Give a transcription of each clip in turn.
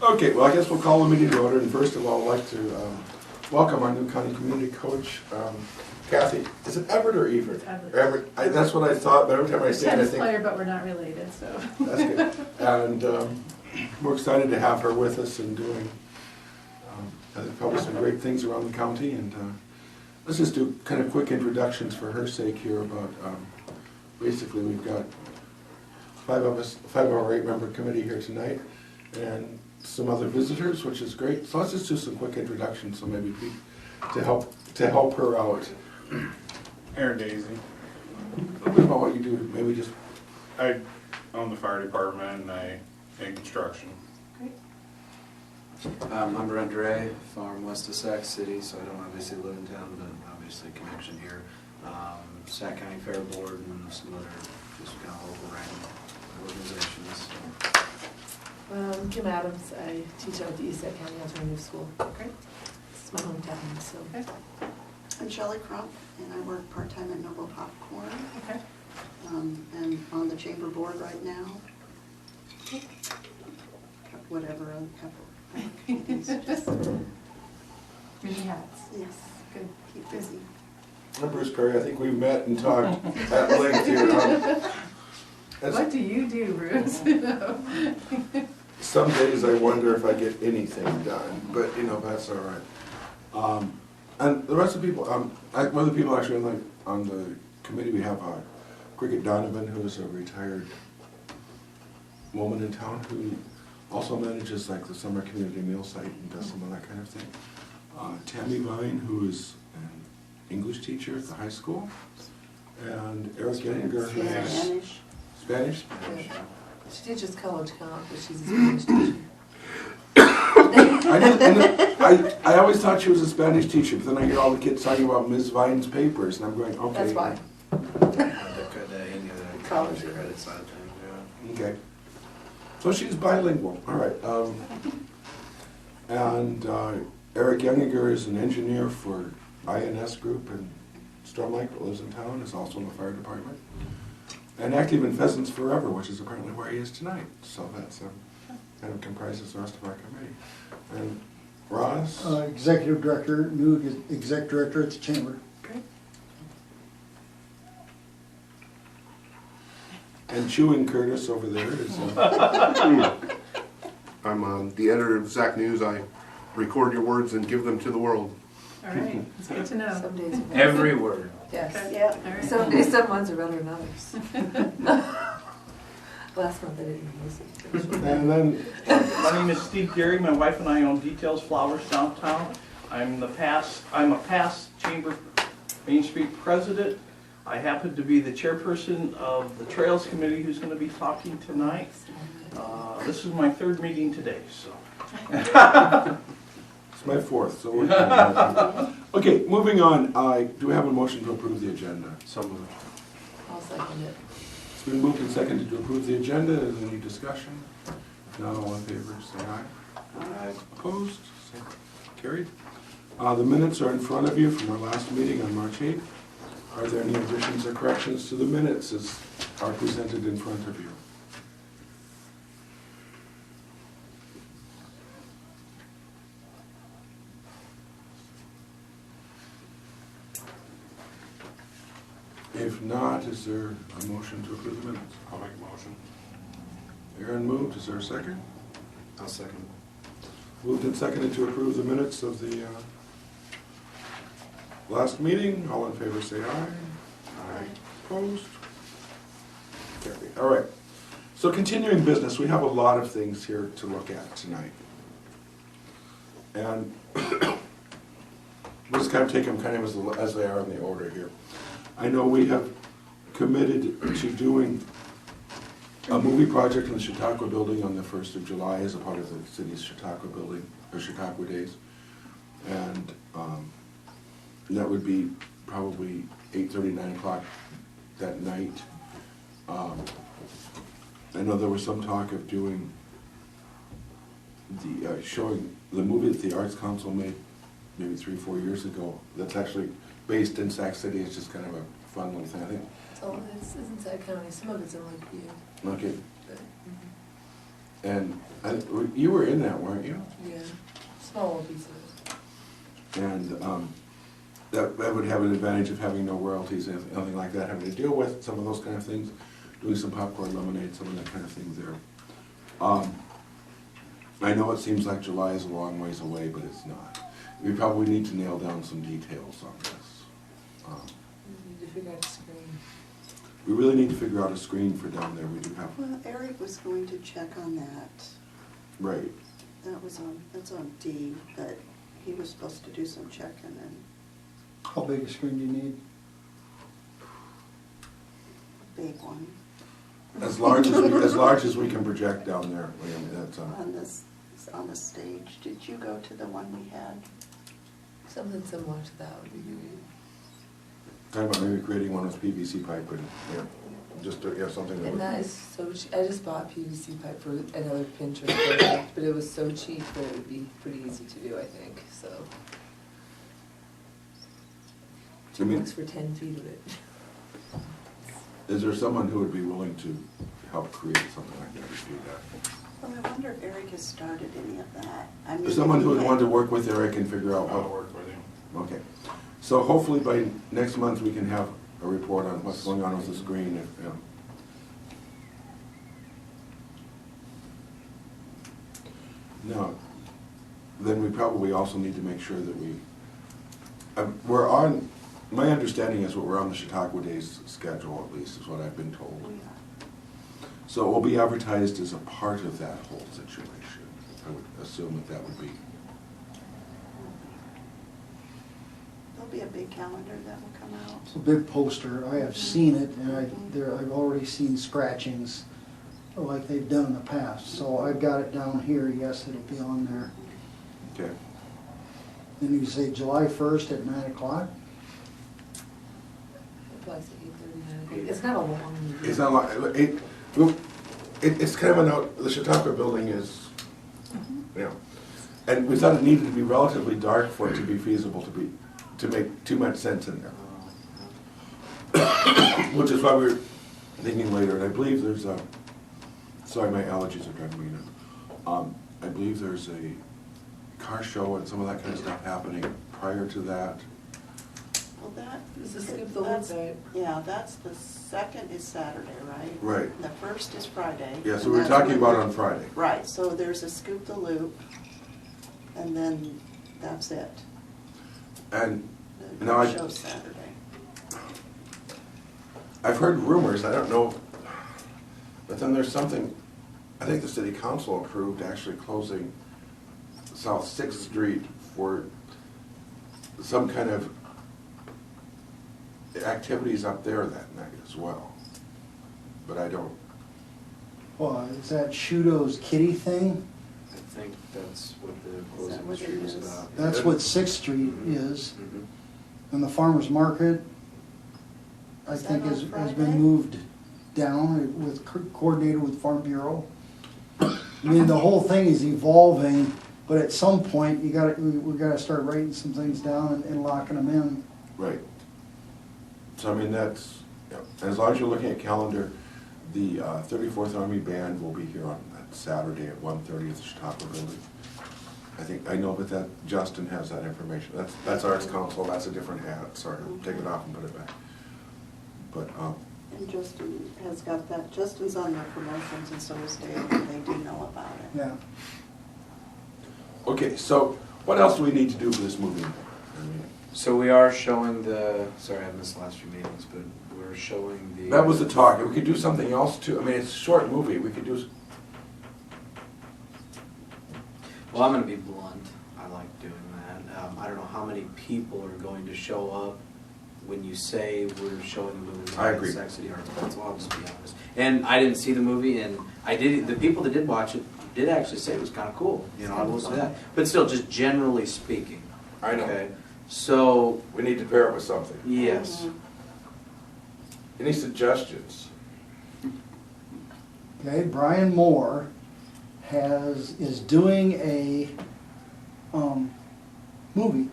Okay, well, I guess we'll call the meeting to order, and first of all, I'd like to welcome our new county community coach, Kathy. Is it Everett or Everett? It's Everett. Everett. That's what I thought, but every time I say it, I Tennis think player, but we're not related, so. that's good. And we're excited to have her with us and doing, I think, probably some great things around the county. And let's just do kind of quick introductions for her sake here about, basically, we've got five of our 8-member committee here tonight, and some other visitors, which is great. So let's just do some quick introductions, so maybe to help her out. Aaron Daisy. A little bit about what you do, maybe just. I own the fire department and I in construction. Great. I'm Brent Dre, farm west of Sac City, so I don't obviously live in town, but obviously connection here. Sac County Fair Board and some other just kind of local random organizations. Kim Adams, I teach at the East Sac County Alternative School. Great. This is my hometown, so. Okay. I'm Shelley Crump, and I work part-time at Noble Popcorn, Okay. and on the chamber board right now. Whatever, a couple. Just, Many hats. yes, Good. keep busy. I'm Bruce Perry. I think we've met and talked at length here. What do you do, Bruce? Some days I wonder if I get anything done, but you know, that's all right. And the rest of the people, one of the people actually on the committee, we have Cricket Donovan, who is a retired woman in town who also manages like the summer community meal site and does some of that kind of thing. Tammy Vine, who is an English teacher at the high school, and Eric Yenninger, who is Spanish. Spanish. She teaches college comp, but she's a Spanish teacher. I always thought she was a Spanish teacher, but then I hear all the kids talking about Ms. Vine's papers, and I'm going, okay. That's why. The college credit side of things, yeah. Okay. So she's bilingual, all right. And Eric Younginger is an engineer for INS Group in Storm Lake, that lives in town, is also in the fire department. And active in Pheasants Forever, which is apparently where he is tonight. So that's kind of comprises the rest of our committee. And Ross? Executive Director, new Exec Director at the Chamber. Great. And Chewing Curtis over there is... I'm the editor of Sac News. I record your words and give them to the world. All right. It's good to know. Some days are better. Every word. Yes. Okay. Yep. All right. Some days, some months are better than others. Last month I didn't listen. And then... My name is Steve Gary. My wife and I own Details Flowers downtown. I'm a past Chamber Main Street president. I happen to be the chairperson of the Trails Committee who's going to be talking tonight. This is my 3rd meeting today, so. It's my 4th, so we're... Okay, moving on. Do we have a motion to approve the agenda? So moved. I'll second it. It's been moved and seconded to approve the agenda. Is there any discussion? If not, all in favor, say aye. Aye. Opposed? Say carried. The minutes are in front of you from our last meeting on March 8th. Are there any additions or corrections to the minutes as are presented in front of you? If not, is there a motion to approve the minutes? I'll make a motion. Aaron moved. Is there a second? I'll second. Moved and seconded to approve the minutes of the last meeting. All in favor say aye. Aye. Opposed? Carried. All right. So continuing business, we have a lot of things here to look at tonight. And we'll just kind of take them kind of as they are in the order here. I know we have committed to doing a movie project in the Chautauqua building on the 1st of July as a part of the city's Chautauqua building, or Chautauqua Days. And that would be probably 8:30, 9 o'clock that night. I know there was some talk of doing the, showing the movie that the Arts Council made maybe 3 or 4 years ago. That's actually based in Sac City. It's just kind of a fun little thing, I think. So it's in Sac County, some of it's in Lakeview. Okay. But, And you were in that, weren't you? Yeah, small pieces. And that would have an advantage of having no royalties, and nothing like that, having to deal with some of those kind of things, doing some popcorn lemonade, some of that kind of things there. I know it seems like July is a long ways away, but it's not. We probably need to nail down some details on this. We need to figure out a screen. We really need to figure out a screen for down there. We do have, Well, Eric was going to check on that. right. That's on D, but he was supposed to do some checking and How big a screen do you need? big one As large as we can project down there, Liam, that's, on the stage. Did you go to the one we had? Something similar to that would be great. talking about maybe creating one with PVC pipe and, yeah, just, something that And would. that is so cheap. I just bought PVC pipe for another Pinterest project, but it was so cheap that it would be pretty easy to do, I think, so. I mean- $2 for 10 feet of it. Is there someone who would be willing to help create something like that, to do that? Well, I wonder if Eric has started any of that. I mean, Is someone who would he want to had- work with Eric and figure out I'll what? work with you. Okay. So hopefully by next month, we can have a report on what's going on with the screen. Now, then we probably also need to make sure that we're on, my understanding is we're on the Chautauqua Days schedule, at least, is what I've been told. We are. So it will be advertised as a part of that whole situation. I would assume that that would be. There'll be a big calendar that will come out. It's a big poster. I have seen it, and I've already seen scratchings like they've done in the past. So I've got it down here. Yes, it'll be on there. Okay. Then you say July 1st at 9 o'clock? Plus 8:30. It's not a long meeting. It's not like, it's kind of a note, the Chautauqua building is, you know, and we thought it needed to be relatively dark for it to be feasible to make too much sense in there. Which is why we were thinking later, and I believe there's a, sorry, my allergies are driving me nuts. I believe there's a car show and some of that kind of stuff happening prior to that. Well, that. This is Scoop the Loop, that's- right? Yeah, that's the second is Saturday, right? Right. The first is Friday. Yeah, so and we were that's talking when about we're- on Friday. Right, so there's a Scoop the Loop, and then that's it. And The No, I- show's Saturday. I've heard rumors, I don't know, but then there's something, I think the city council approved actually closing South Sixth Street for some kind of activities up there that night as well. But I don't, Well, is that Shudo's kitty thing? I think that's what the that closing what street it was is? about. That's what 6th Street is. Mhm. And the farmer's market, I Is that think on has Friday? been moved down with, coordinated with Farm Bureau. I mean, the whole thing is evolving, but at some point, we gotta start writing some things down and locking them in. right. So I mean, that's, yeah, as long as you're looking at calendar, the 34th Army Band will be here on that Saturday at 1:30 at the Chautauqua Building. I know that Justin has that information. That's Arts Council, that's a different hat, sorry, take it off and put it back. But, And Justin has got that, Justin's on the promotions and so is Dale, and they do know about it. Yeah. okay, so what else do we need to do for this movie? I mean, So we are showing sorry, I missed the last few meetings, but we're showing the. that was the talk. We could do something else too. I mean, it's a short movie. We could do, Well, I'm gonna be blunt. I like doing that. I don't know how many people are going to show up when you say we're showing the movie. I agree. Sac City Arts Council, I'll just be honest. And I didn't see the movie, and the people that did watch it did actually say it was kind of cool. You know, I will say that. But still, just generally speaking. I know. Okay? So, We need to pair it with something. yes. Mhm. Any suggestions? Okay, Brian Moore is doing a movie.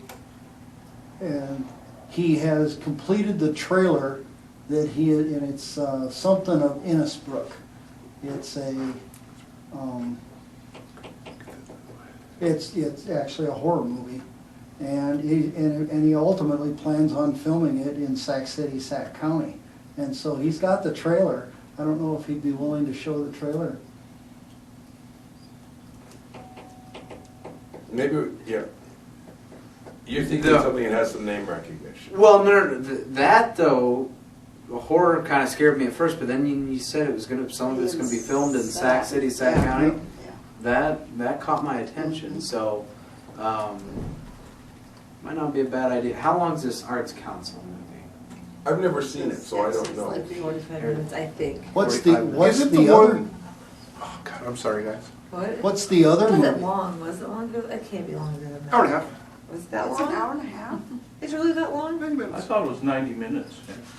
And he has completed the trailer and it's something of Innisbrook. It's a It's actually a horror movie. And he ultimately plans on filming it in Sac City, Sac County. And so he's got the trailer. I don't know if he'd be willing to show the trailer. Maybe, yeah. You're thinking The- something that has some name recognition. Well, no, that though, horror kind of scared me at first, but then you said it was some of it's gonna be filmed in Sac City, Sac Yeah. County. Yeah. That caught my attention, so, might not be a bad idea. How long is this Arts Council movie? I've never seen it, so I don't It's know. like 45 minutes, I think. What's 45 minutes. what's Is it the the other? one? Oh, God, I'm sorry, guys. What? What's the other It wasn't movie? long, was it longer? It can't be longer than that. Hour and a half. Was it that It's an long? hour and a half. It's really that long? 90 I minutes. thought it was 90 minutes.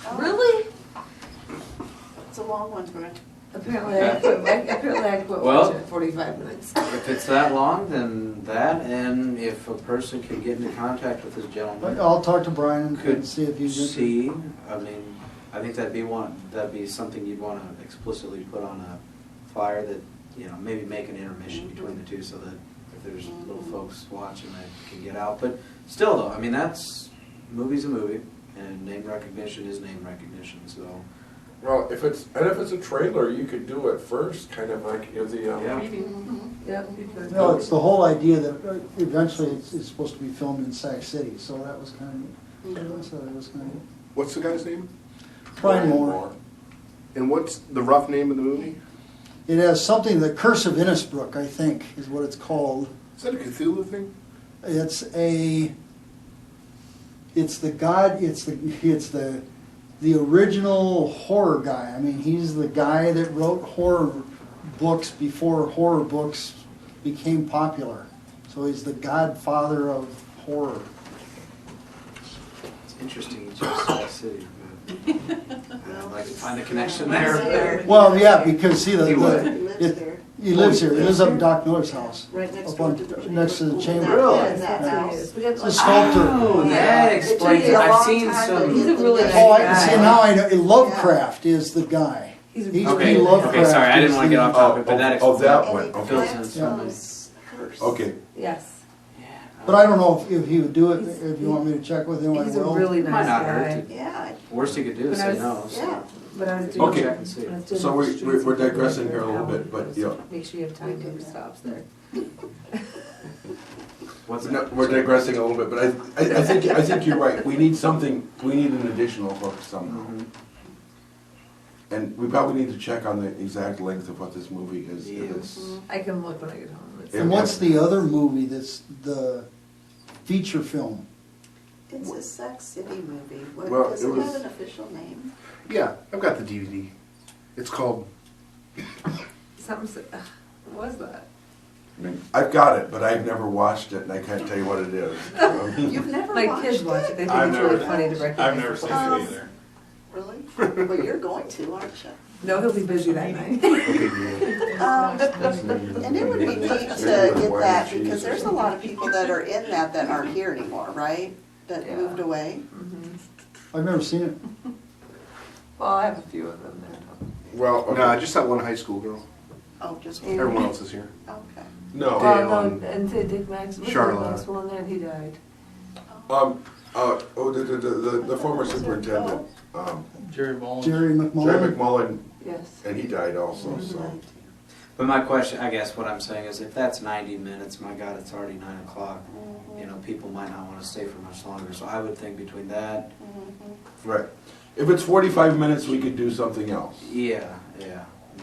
Oh, Really? It's a long one, Brent. Apparently I quit Well- watching at 45 minutes. If it's that long, then that, and if a person can get into contact with this gentleman, I'll talk to Brian and could see if he's interested. see, I mean, I think that'd be something you'd wanna explicitly put on a flyer that, maybe make an intermission between the two so that if there's little folks watching that can get out. But still though, I mean, movie's a movie, and name recognition is name recognition, so. Well, if it's a trailer, you could do it first, kind of like, the, Yeah. Yep, because. No, it's the whole idea that eventually it's supposed to be filmed in Sac City, so that was kind of, so that was kind of. What's the guy's name? Brian Moore. And what's the rough name of the movie? It has something, The Curse of Innisbrook, I think, is what it's called. Is that a Cthulhu thing? It's the original horror guy. I mean, he's the guy that wrote horror books before horror books became popular. So he's the godfather of horror. It's interesting you chose Sac City. I'd like to find a connection there. Well, yeah, because see, He would. He lives it- there, he lives here. He lives up in Doc Miller's house. right next Up door on- to the chamber. next to the chamber. Really? Yes, That that's what house. it is. We got It's a sculptor. Oh, that explains It it. took me a I've long seen time to some. He's a get the really name. Oh, nice see, guy. now I know. Lovecraft is the guy. He's a He's Okay, P. Lovecraft. okay, sorry, I didn't is want to get the- off topic, but that Oh, explains. that And one, he okay. plants Yeah. those curse. Okay, Yes. Yeah. But I don't know if he would do it. If you want me to check with him, I He's a will. really Might nice not hurt guy. to- Yeah, Worst he could do is When I say no. was- So. yeah. But I was doing. Okay. Check and see. when I was doing So the we're streets, we're I did digressing like here a little their bit, but, hours. Make sure you have time for stops there. What's no, that? we're digressing a little bit, but I think you're right. We need an additional hook somehow. Mhm. And we probably need to check on the exact length of what this movie is. If it's- I can look when I get home. It's- And what's the other movie that's the feature film? It's a Sac City movie. What, Well, does it it was- have an official name? Yeah, I've got the DVD. It's called, Something, what was that? I mean, I've got it, but I've never watched it, and I can't tell you what it is. You've never My watched kids watch it, it? they think I've it's really never- funny to recognize. I've never the seen voice. it either. Really? Well, you're going to, aren't you? No, he'll be busy that night. And it would be neat to get that, because there's a lot of people that are in that aren't here anymore, right? That Yeah. moved away. Mhm. I've never seen it. Well, I have a few of them there. Well, okay. no, just that one high school girl. Oh, just, Yeah. Everyone else is here. okay. No. Dale Well, and no, and Dick Max, was Charlotte. Maxwell in there, he died. The former superintendent, Jerry Mullins. Jerry McMullen. Jerry McMullen, Yes. and he died also, so. But my question, I guess what I'm saying is if that's 90 minutes, my God, it's already 9 o'clock. You know, people might not want to stay for much longer. So I would think between that, Right. If it's 45 minutes, we could do something else. yeah.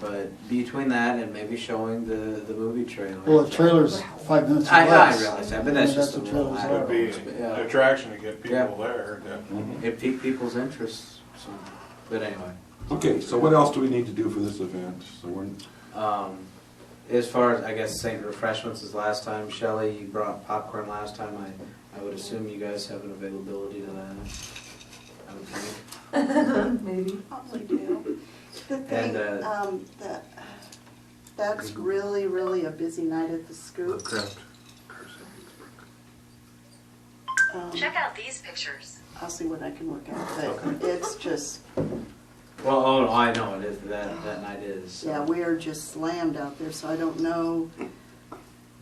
But between that and maybe showing the movie trailer. Well, the trailer's 5 minutes or I less. realize that, but that's I mean, just a what little trailers add-on. are. Would be But, an yeah. attraction to get Yeah. people there, definitely. It piqued people's interest. So. But anyway. Okay, so what else do we need to do for this event? So we're, As far as, I guess, same refreshments as last time, Shelley, you brought popcorn last time. I would assume you guys have an availability to that. I would think. Maybe. Probably do. The thing, And, that's really, really a busy night at the Scoop. Lovecraft. Um, Check out these pictures. I'll see what I can work out, but it's just, Well, oh, no, I know it is, that night is. So. Yeah, we are just slammed out there, so I don't know.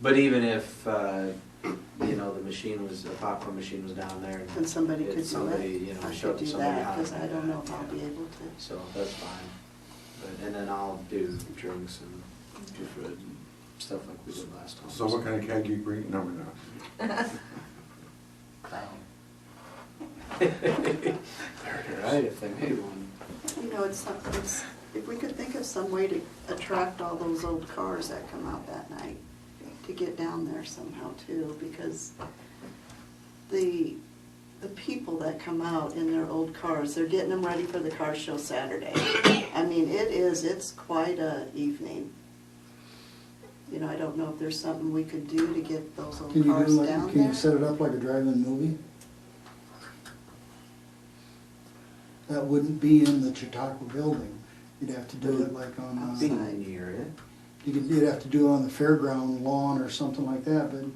But even if, you know, the machine was, the popcorn machine was down there. And somebody could do somebody, it. you know, I showed could do somebody that, how to because I do don't that, know if I'll yeah. be able to. So that's fine. But, and then I'll do drinks and food and stuff like we did last time. So what kind of keg you bring? No, we're not. Right, if they made one. You know, it's, if we could think of some way to attract all those old cars that come out that night, to get down there somehow too, because the people that come out in their old cars, they're getting them ready for the car show Saturday. I mean, it's quite a evening. You know, I don't know if there's something we could do to get those old Can you do cars like, down can you there. set it up like a drive-in movie? That wouldn't be in the Chautauqua building. You'd have to do it like on, Be near it. you'd have to do it on the fairground lawn or something like that, but, you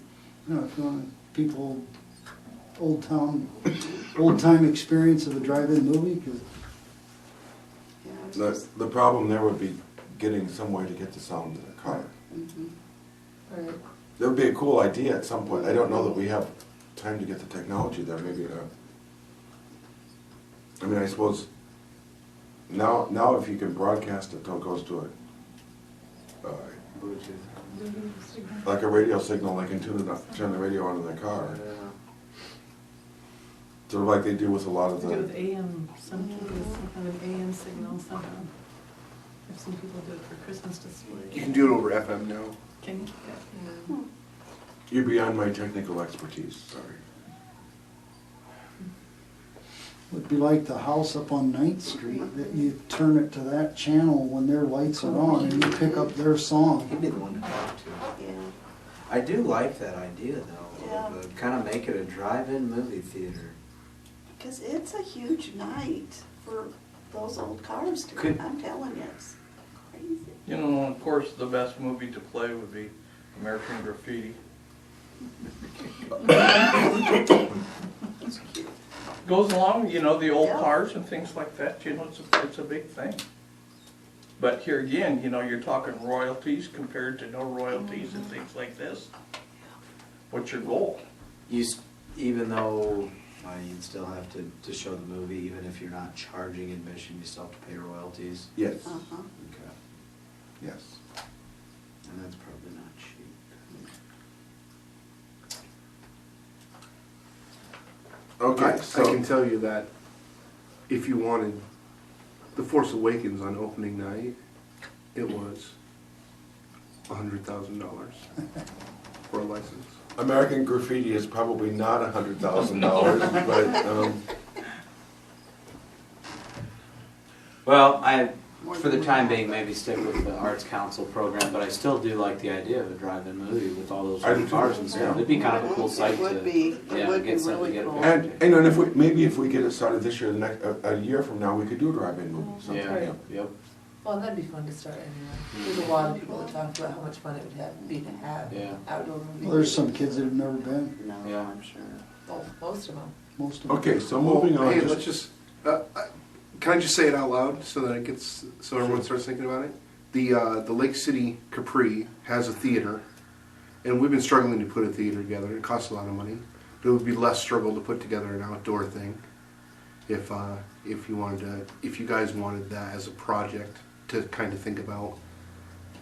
know, if you want people, old time experience of a drive-in movie, 'cause Yeah, it's just- The problem there would be getting some way to get the sound in the car. Mhm. Right. That would be a cool idea at some point. I don't know that we have time to get the technology there, maybe. I mean, I suppose, now if you can broadcast it till it goes to Bluetooth. like a radio signal, they can turn the radio on in their car. Yeah. Sort of like they do with a lot of Do with the, AM, some kind of AM signal somehow. If some people do it for Christmas display. You can do it over FM now. Can you? Yeah. you're beyond my technical expertise, sorry. it'd be like the house up on 9th Street, that you turn it to that channel when their lights are on and you pick up their song. He'd be the one to talk to. Yeah. I do like that idea though, Yeah. of kind of make it a drive-in movie theater. Because it's a huge night for those old cars to Could- I'm telling you, it's crazy. You know, of course, the best movie to play would be American Graffiti. Goes along, you know, the old Yeah. cars and things like that, you know, it's a big thing. But here again, you know, you're talking royalties compared to no royalties and things like this. What's your goal? Even though you'd still have to show the movie, even if you're not charging admission, you still have to pay royalties. Yes, Uh-huh. Okay. yes. And that's probably not cheap. Okay, I can so, tell you that if you wanted The Force Awakens on opening night, it was $100,000 for a license. American Graffiti is probably not $100,000, but, Well, More for the than time one. being, maybe stick with the Arts Council program, but I still do like the idea of a drive-in movie with all those I do too. cars and stuff. It'd be kind of a cool sight to. It would be, yeah, it would be get something really to get cool. it. and if we, maybe if we get it started this year, a year from now, we could do a drive-in movie sometime. Yeah, yep. Well, that'd be fun to start anyway. There's a lot of people that talk about how much fun it would be to have Yeah. outdoor movies. Well, there's some kids that have never been, No, Yeah. I'm sure. Well, most of them. most of them. Okay, so moving on. Hey, let's just, can I just say it out loud so that it gets, so everyone starts thinking about it? The Lake City Capri has a theater, and we've been struggling to put a theater together. It costs a lot of money, but it would be less struggle to put together an outdoor thing if you guys wanted that as a project to kind of think about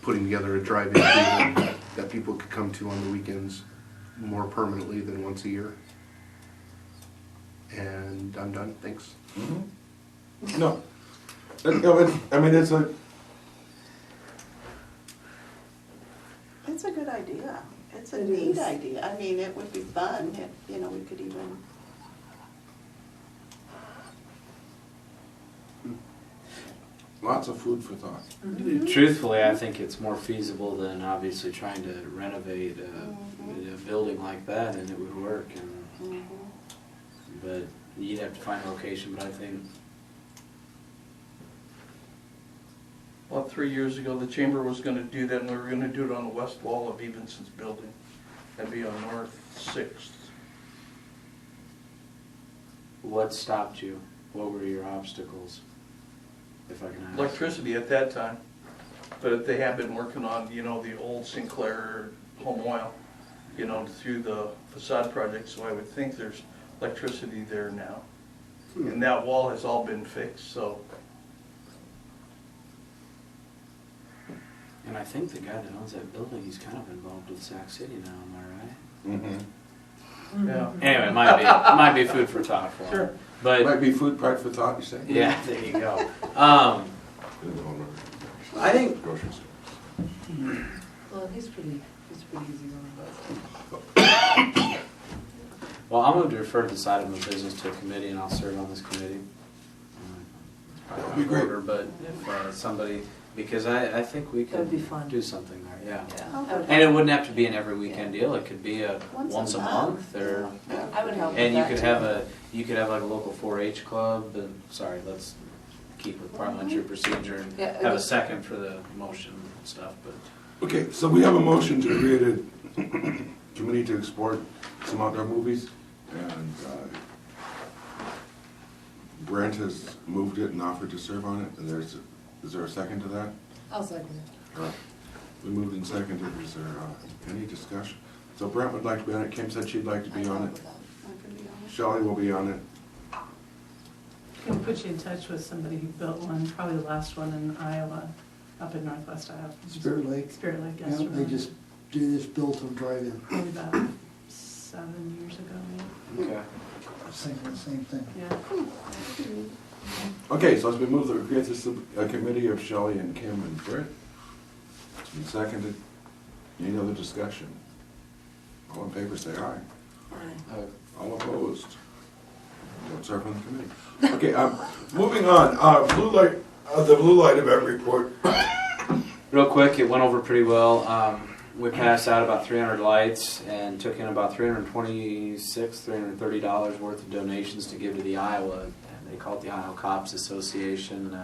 putting together a drive-in theater that people could come to on the weekends more permanently than once a year. And I'm done, thanks. No. I mean, it's a, It's a good idea. It's a It neat is. idea. I mean, it would be fun if, you know, we could even, lots of food for thought. Truthfully, I think it's more feasible than obviously trying to renovate a building like that, and it would work. And but you'd have to find a location. But I think Well, 3 years ago, the chamber was gonna do that, and we were gonna do it on the west wall of Evenson's building. That'd be on North 6th. what stopped you? What were your obstacles? if I can ask? Electricity at that time, but they have been working on, you know, the old Sinclair home oil, you know, through the facade project, so I would think there's electricity there now. And that wall has all been fixed, so. And I think the guy that owns that building, he's kind of involved with Sac City now, am I right? Mm-hmm. Yeah. Anyway, it might be food for thought for him. Sure. But Might be food pride for thought, you say? yeah, there you go. I think Grocery store. Well, he's pretty easy going about stuff. Well, I'm going to refer this item of business to a committee, and I'll serve on this committee. It's probably That'd be out of great. order, but if somebody, because I think we That'd be can fun. do something there, yeah. Yeah. Oh, I would And it help. wouldn't have to be an every weekend deal. It could be a Once a once a month. month, or I would help with and you that could too. have like a local 4-H club. And sorry, let's keep with parliamentary procedure and Yeah, it have a was- second for the motion and stuff. But Okay, so we have a motion to create a committee to explore some outdoor movies, and Brent has moved it and offered to serve on it, and is there a second to that? I'll second it. All right. We moved and seconded, is there any discussion? So Brent would like to be on it, Kim said she'd like to be I'd on help it, with that. I can be honest. Shelley will be on it. Can put you in touch with somebody who built one, probably the last one in Iowa, up in northwest Iowa. Spirit Lake. Spirit Lake, Yeah, yes. they just built a drive-in. Maybe about 7 years ago, maybe. okay. I was thinking the same thing. Yeah. Okay, so it's been moved that we create this committee of Shelley and Kim and Brent. It's been seconded. Any other discussion? All in favor, say aye. All opposed? Don't serve on the committee. Okay, moving on, blue light, the blue light event report. Real quick, it went over pretty well. We passed out about 300 lights and took in about $330 worth of donations to give to the Iowa. They call it the Iowa Cops Association.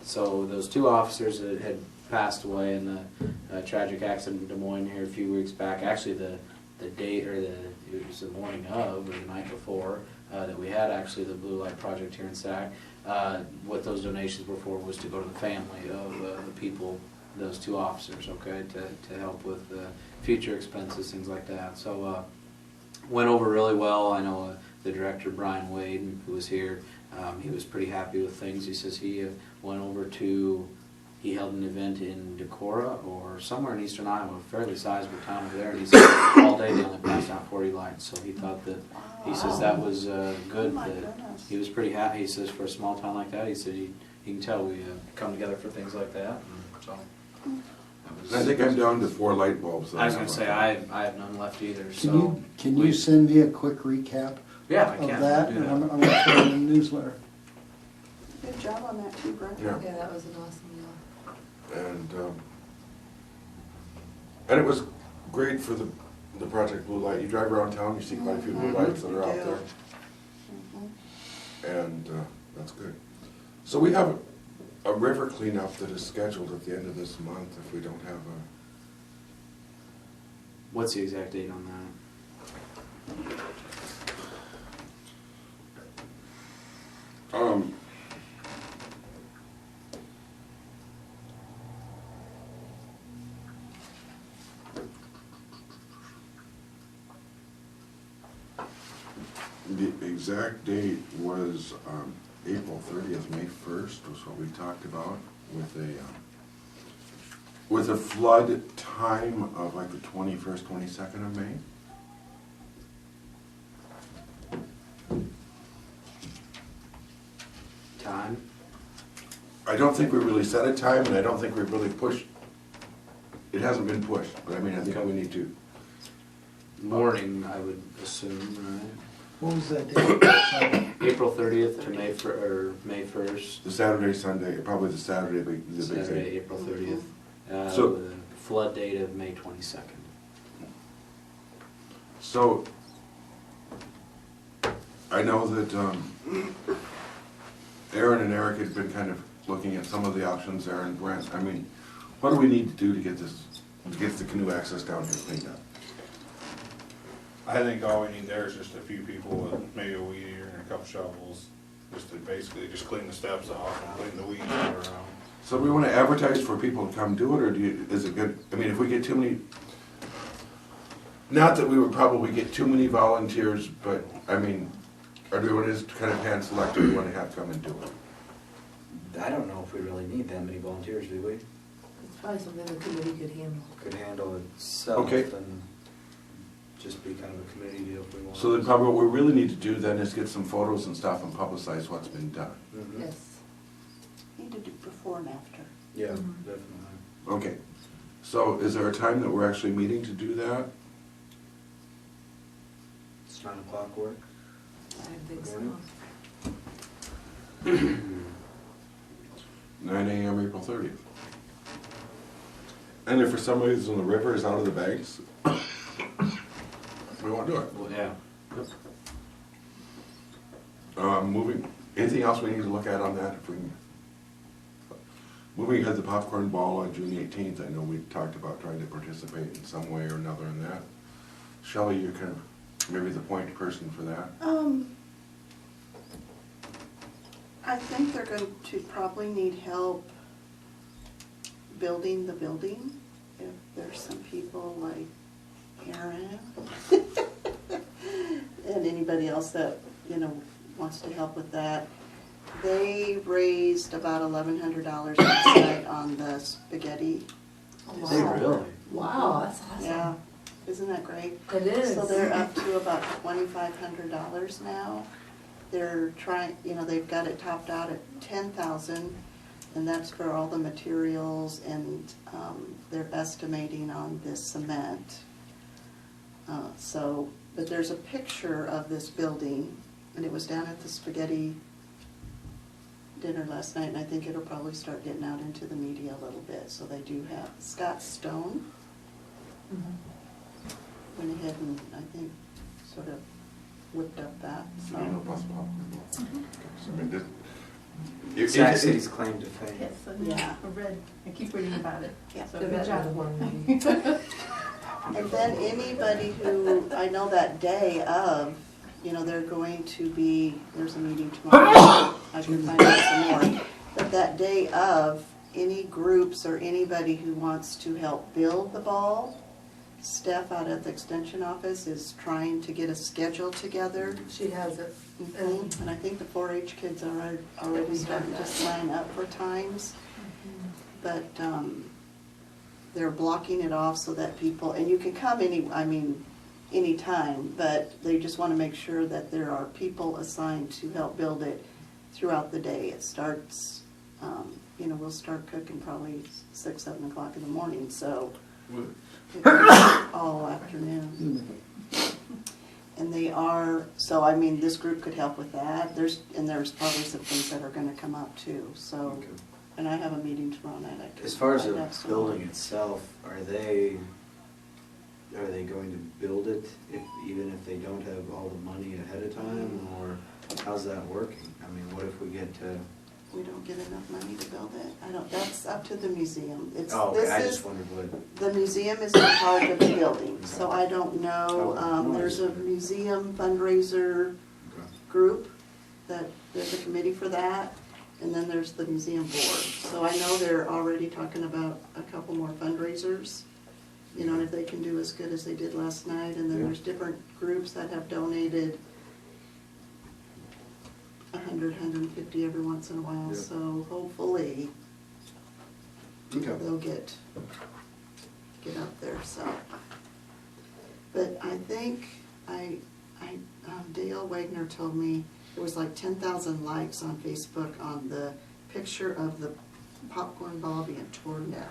So those two officers that had passed away in the tragic accident in Des Moines here a few weeks back. Actually, the date or it was the morning of or the night before that we had actually the Blue Light Project here in Sac. What those donations were for was to go to the family of the people, those two officers, okay, to help with future expenses, things like that. So went over really well. I know the director, Brian Wade, who was here, he was pretty happy with things. He says he went over to, he held an event in Decorah or somewhere in eastern Iowa, a fairly sizable town over there, and he said all day they only passed out 40 lights. So he thought that, he says that was Oh good. my That goodness. he was pretty happy. He says for a small town like that, he said he can tell we come together for things like that. And so that was, I think I'm down to 4 light bulbs. I was going to say I have none left either. Can So you we- send me a quick recap yeah, I of can that? do And that. I'm gonna put it in the newsletter. Good job on that too, Brent. Yeah. Yeah, that was an awesome deal. And it was great for the Project Blue Light. You drive around town, you see quite a few blue lights that are out there, Mhm. and that's good. So we have a river cleanup that is scheduled at the end of this month if we don't have What's the exact date on that? The exact date was April 30th, May 1st was what we talked about with a flood time of like the 21st, 22nd of May. Time? I don't think we really set a time, and I don't think we've really pushed, it hasn't been pushed, but I mean, I think we need to. Morning, I would assume, right? What was that date? April 30th to May May 1st. The Saturday, Sunday, probably the Saturday, the big Saturday, day. April 30th. So- With a flood date of May 22nd. So, I know that Aaron and Eric had been kind of looking at some of the options there, and Brent, I mean, what do we need to do to get the canoe access down here cleaned up? I think all we need there is just a few people with maybe a weed eater and a couple shovels. just to basically just clean the steps off and clean the weeds that are around. So we wanna advertise for people to come do it, or is it good, I mean, if we get too many, not that we would probably get too many volunteers, but, I mean, or do we wanna just kind of hand select who we wanna have come and do it? I don't know if we really need that many volunteers, do we? It's probably something the committee could handle. Could handle itself Okay. and just be kind of a committee deal if we want. So then probably what we really need to do then is get some photos and stuff and publicize what's been done. Mhm. Yes. Need to do before and after. Yeah, Mhm. definitely. Okay, so is there a time that we're actually meeting to do that? It's 9 o'clock work. I think so. Mm-hmm. 9 AM, April 30th. And if for some reason the river is out of the banks, we won't do it. Well, yeah. Moving, anything else we need to look at on that? If we can, moving ahead the popcorn ball on June 18th, I know we talked about trying to participate in some way or another in that. Shelley, you're kind of maybe the point person for that. I think they're going to probably need help building the building. If there's some people like Aaron and anybody else that, you know, wants to help with that. They raised about $1,100 last night on the spaghetti. Oh, Did they really? Wow, that's awesome. Yeah, isn't that great? It is. So they're up to about $2,500 now. They're trying, you know, they've got it topped out at $10,000, and that's for all the materials, and they're estimating on this cement. But there's a picture of this building, and it was down at the spaghetti dinner last night, and I think it'll probably start getting out into the media a little bit. So they do have, Scott Stone went ahead and, I think, sort of whipped up that, so. I don't know, plus popcorn ball. So, I mean, this- Sac City's claim to fame. Yes, Yeah. I read, I keep reading about it. Yeah. So Good good job. one. And then anybody who, I know that day of, you know, they're going to be, there's a meeting tomorrow, I can find out some more. But that day of, any groups or anybody who wants to help build the ball, Steph out at the extension office is trying to get a schedule together. She has it. And I think the 4-H kids are already starting to sign up for times. But they're blocking it off so that people, and you can come anytime, but they just want to make sure that there are people assigned to help build it throughout the day. It starts, you know, we'll start cooking probably 6, 7 o'clock in the morning, so it goes all afternoon. And they are, so I mean, this group could help with that. There's probably some things that are gonna come up too, so. Okay. And I have a meeting tomorrow night. I can As far as the find out some building more. itself, are they going to build it even if they don't have all the money ahead of time, or how's that working? I mean, what if we get to? We don't get enough money to build it. That's up to the museum. Oh, okay, I just wondered what. The museum is in charge of the building, so I don't know. Oh, There's a museum fundraiser group that, there's a committee for that, and then there's the museum board. So I know they're already talking about a couple more fundraisers, you know, and if they can do as good as they did last night, and then Yeah. there's different groups that have donated 100, 150 every once in a while, Yeah. so hopefully Okay. they'll get up there, so. But I think, Dale Wagner told me there was like 10,000 likes on Facebook on the picture of the popcorn ball being torn down.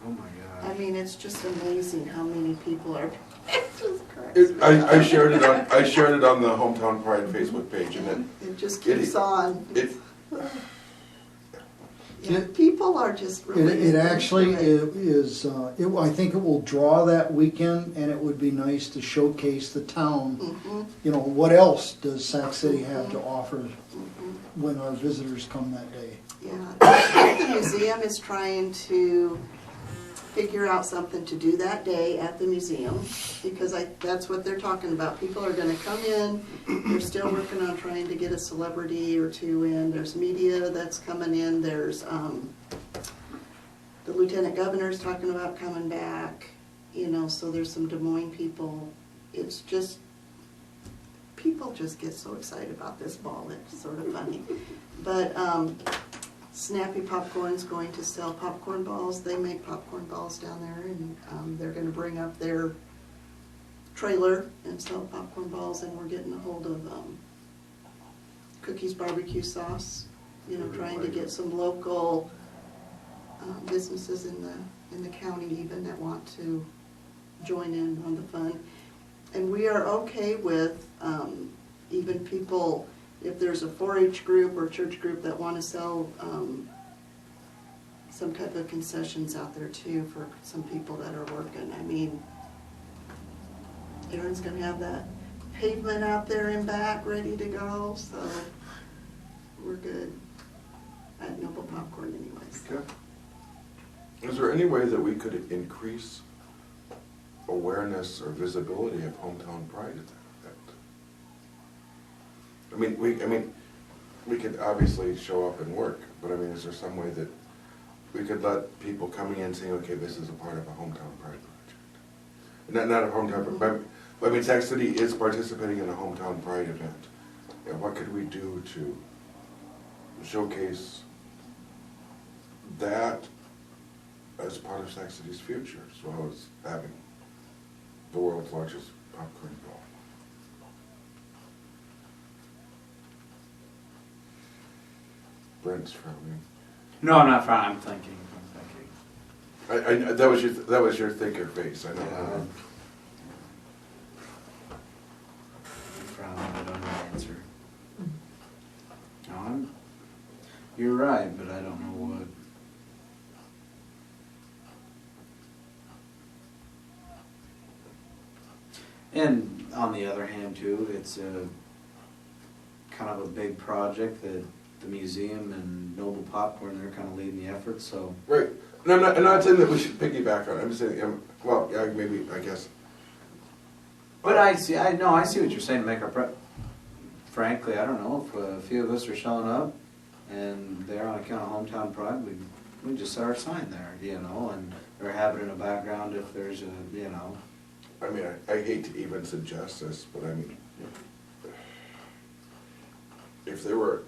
Oh my I God. mean, it's just amazing how many people are, it just cracks me I up. shared it on the Hometown Pride Facebook page, and It just keeps on. it, Yeah, people are just really. It actually into it. is, I think it will draw that weekend, and it would be nice to showcase the town. Mhm, You know, what else does Sac City have to offer mhm. when our visitors come that day? Yeah, the museum is trying to figure out something to do that day at the museum, because that's what they're talking about. People are gonna come in, they're still working on trying to get a celebrity or two in. There's media that's coming in, there's, the lieutenant governor's talking about coming back, you know, so there's some Des Moines people. It's just, people just get so excited about this ball, it's sort of funny. But, Snappy Popcorn's going to sell popcorn balls. They make popcorn balls down there, and they're gonna bring up their trailer and sell popcorn balls, and we're getting a hold of Cookies Barbecue Sauce, you know, trying to get some local businesses in the county even that want to join in on the fun. And we are okay with even people, if there's a 4-H group or church group that want to sell some type of concessions out there too for some people that are working. I mean, Aaron's gonna have that pavement out there and back ready to go, so we're good at Noble Popcorn anyways. Okay. Is there any way that we could increase awareness or visibility of Hometown Pride at that event? I mean, we could obviously show up and work, but I mean, is there some way that we could let people coming in saying, okay, this is a part of a Hometown Pride project? Not a Hometown Pride, but I mean, Sac City is participating in a Hometown Pride event. And what could we do to showcase that as part of Sac City's future, as well as having the world's largest popcorn ball? Brent's frowning. No, I'm not frowning, I'm thinking. That was your thinker face. I know. Yeah. I'm frowning, I don't know the answer. No, you're right, but I don't know what. And on the other hand too, it's a kind of a big project that the museum and Noble Popcorn, they're kind of leading the effort, so. Right. And I'm not saying that we should piggyback on it. I'm just saying, well, yeah, maybe, I guess. But I see what you're saying, to make our frankly, I don't know, if a few of us are showing up and they're on account of Hometown Pride, we just set our sign there, you know, and or have it in the background if there's a, you know. I mean, I hate to even suggest this, but I mean, if there were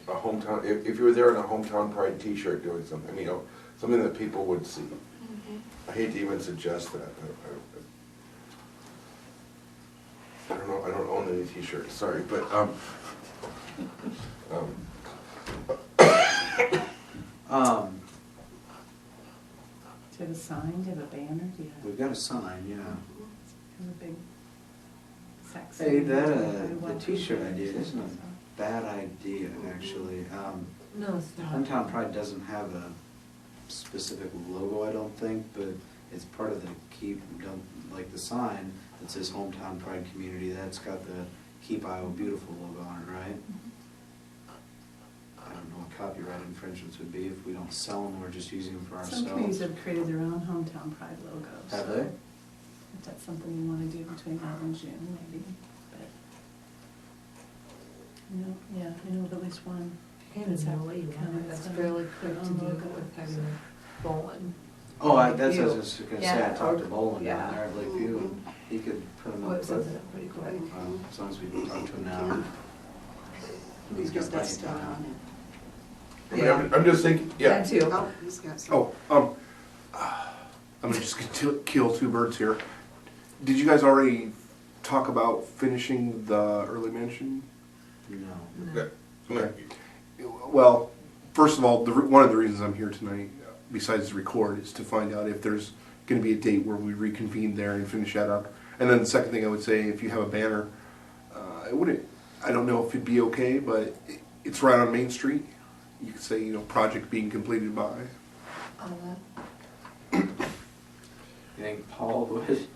a hometown, if you were there in a Hometown Pride T-shirt doing something, I mean, you know, something that people would see. I hate to even suggest that. I don't know. I don't own any T-shirts. Sorry, but Do you have a sign, do you have a banner, do you have? We've got a sign, yeah. Have a big Sac Hey, City, that, everybody the wants T-shirt to- idea isn't a bad idea, actually. No, it's not. Hometown Pride doesn't have a specific logo, I don't think, but it's part of the like the sign that says Hometown Pride Community, that's got the Keep Iowa Beautiful logo on it, right? I don't know what copyright infringements would be if we don't sell them, we're just using them for Some communities ourselves. have created their own Hometown Pride logos. Have they? If that's something you want to do between now and June, maybe, but. No, yeah, I know of at least one. Kind of know what you want, that's fairly quick to do with having a bowling. Oh, that's what I was Lakeview. just gonna say, Yeah, I talked to or- Bolin yeah. down there at Lakeview, and he could put them Well, up it quick. sets it up pretty quick. As long as we can talk to him now. He's got plenty that of stuff time. on it. I mean, I'm just thinking, yeah. That too. Oh, he's got some. Oh, I'm just gonna kill two birds here. Did you guys already talk about finishing the early mention? No. Okay. Well, first of all, one of the reasons I'm here tonight, besides the record, is to find out if there's going to be a date where we reconvene there and finish that up. And then the second thing I would say, if you have a banner, I don't know if it'd be okay, but it's right on Main Street. You could say, project being completed by. You think Paul would?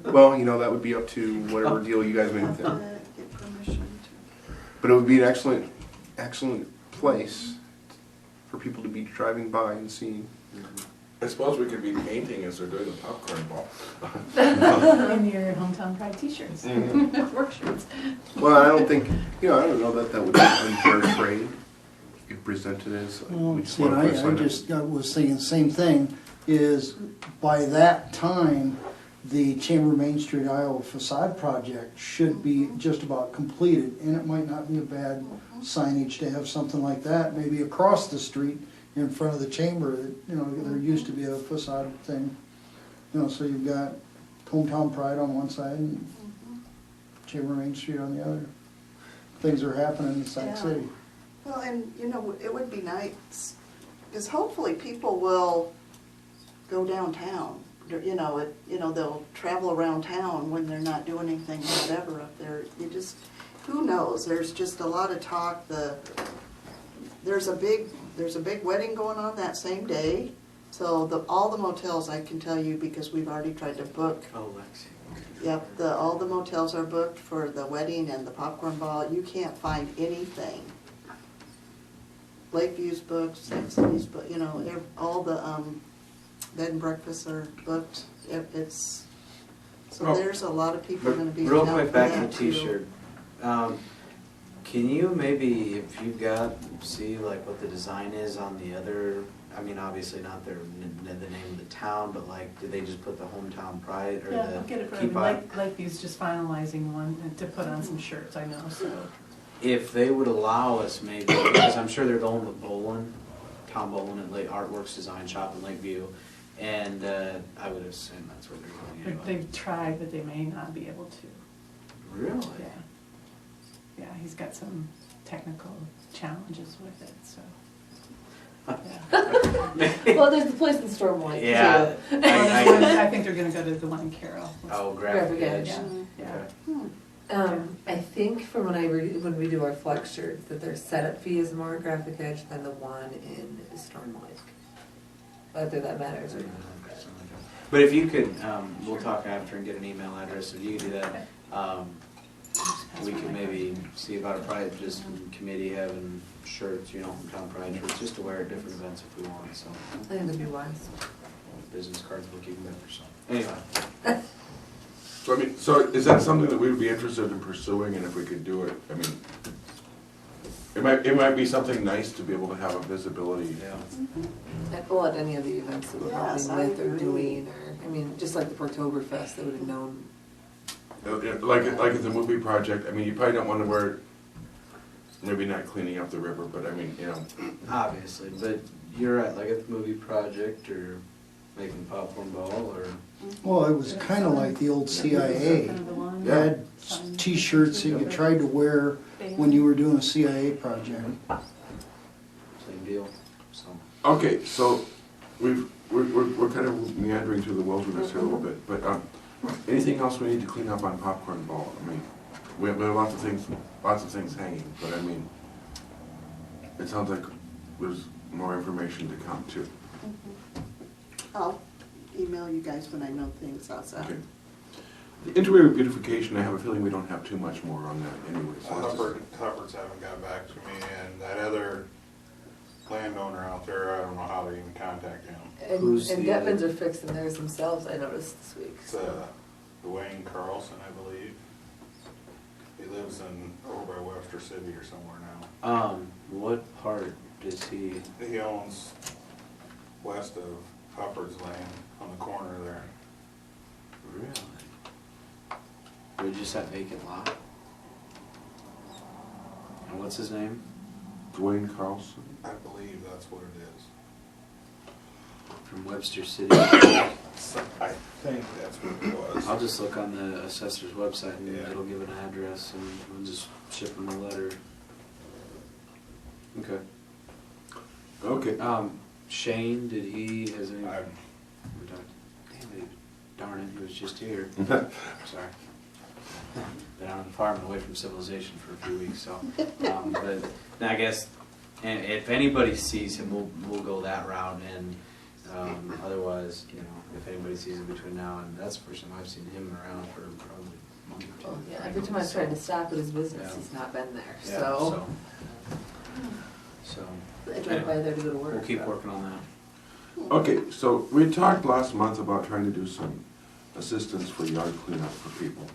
Well, that would be up to whatever deal you guys may think. Get permission to. But it would be an excellent place for people to be driving by and seeing. I suppose we could be painting as they're doing the popcorn ball. In your hometown pride t-shirts, Mhm. work shirts. Well, I don't think, I don't know that that would be unfair trade if presented as, Well, we just see, want and to put a sign up. I was thinking the same thing, is by that time, the Chamber Main Street Iowa facade project should be just about completed, and it might not be a bad signage to have something like that, maybe across the street in front of the chamber, there used to be a facade thing. So you've got Hometown Pride on one side and Chamber Main Street on the other. Things are happening in Sac Yeah. City. Well, and, it would be nice, because hopefully people will go downtown. They'll travel around town when they're not doing anything, whatever, up there. Who knows? There's just a lot of talk. There's a big wedding going on that same day. So all the motels, I can tell you, because we've already tried to book. Oh, Lexi. Yep, all the motels are booked for the wedding and the popcorn ball. You can't find anything. Lakeview's booked, Sac City's booked, all the bed and breakfasts are booked. Oh. There's a lot of people gonna be. Real out quick, for back to the that, too. t-shirt. Can you maybe, if you see like what the design is on the other, obviously not the name of the town, but like, do they just put the hometown pride or Yeah, the I'll get it for keep them. on? Lakeview's just finalizing one to put on some shirts, I know, so. If they would allow us maybe, because I'm sure they're going with Bolin, Tom Bolin at Lake Artworks Design Shop in Lakeview, and I would assume that's where they're going anyway. They've tried, but they may not be able to. Really? Yeah. Yeah, he's got some technical challenges with it, so. Yeah. Well, there's the place in Storm Lake, Yeah. too. I think they're gonna go to the one in Carroll. Oh, graphic Graphic edge. Edge. Yeah. Okay. I think from when we do our flex shirts, that their setup fee is more Graphic Edge than the one in Storm Lake. Whether that matters or not. But if you could, we'll talk after and get an email address, if you could do that, we could maybe see about a pride, just committee having shirts, hometown pride shirts, just to wear at different events if we want, so. I think that'd be wise. Business cards look even better, so. Anyway, So is that something that we would be interested in pursuing, and if we could do it, it might be something nice to be able to have a visibility. yeah. Well, at any of the events that we're Yes, helping I with or agree. doing, just like the Portoberfest, they would have known. Like at the movie project, you probably don't want to wear, maybe not cleaning up the river, but Obviously, but you're right, like at the movie project, or making popcorn ball, or, Well, it was kind of like the old CIA. Kind of the one. You had t-shirts that you tried to wear when you were doing a CIA project. same deal, so. Okay, so we're kind of meandering through the wilderness here a little bit, but anything else we need to clean up on popcorn ball? We have lots of things hanging, but it sounds like there's more information to come too. I'll email you guys when I know things outside. Okay. The interior beautification, I have a feeling we don't have too much more on that anyway. So let's just- Huppert's haven't got back to me, and that other landowner out there, I don't know how to even contact him. Who's And the Getman's other- are fixing theirs themselves, I noticed this week. It's Dwayne Carlson, I believe. He lives over by Webster City or somewhere now. What part does he, He owns west of Hubbard's Lane on the corner there. really? We just have vacant lot? And what's his name? Dwayne Carlson. I believe that's what it is. From Webster City. I think that's what it was. I'll just look on the assessor's website and Yeah. it'll give an address and we'll just ship him a letter. Okay. Okay. Shane, has any? I- we talked- Damn it, darn it, he was just here. Sorry. Been out on the farm and away from civilization for a few weeks, so. But I guess, and if anybody sees him, we'll go that route, and otherwise, if anybody sees him between now and, that's the first time I've seen him around for probably a month or two. Well, yeah, every time I've tried to stop at his business, Yeah. he's not been there, Yeah, so. So, I drive by there to go to work. we'll keep so. working on that. Okay, so we talked last month about trying to do some assistance for yard cleanup for people.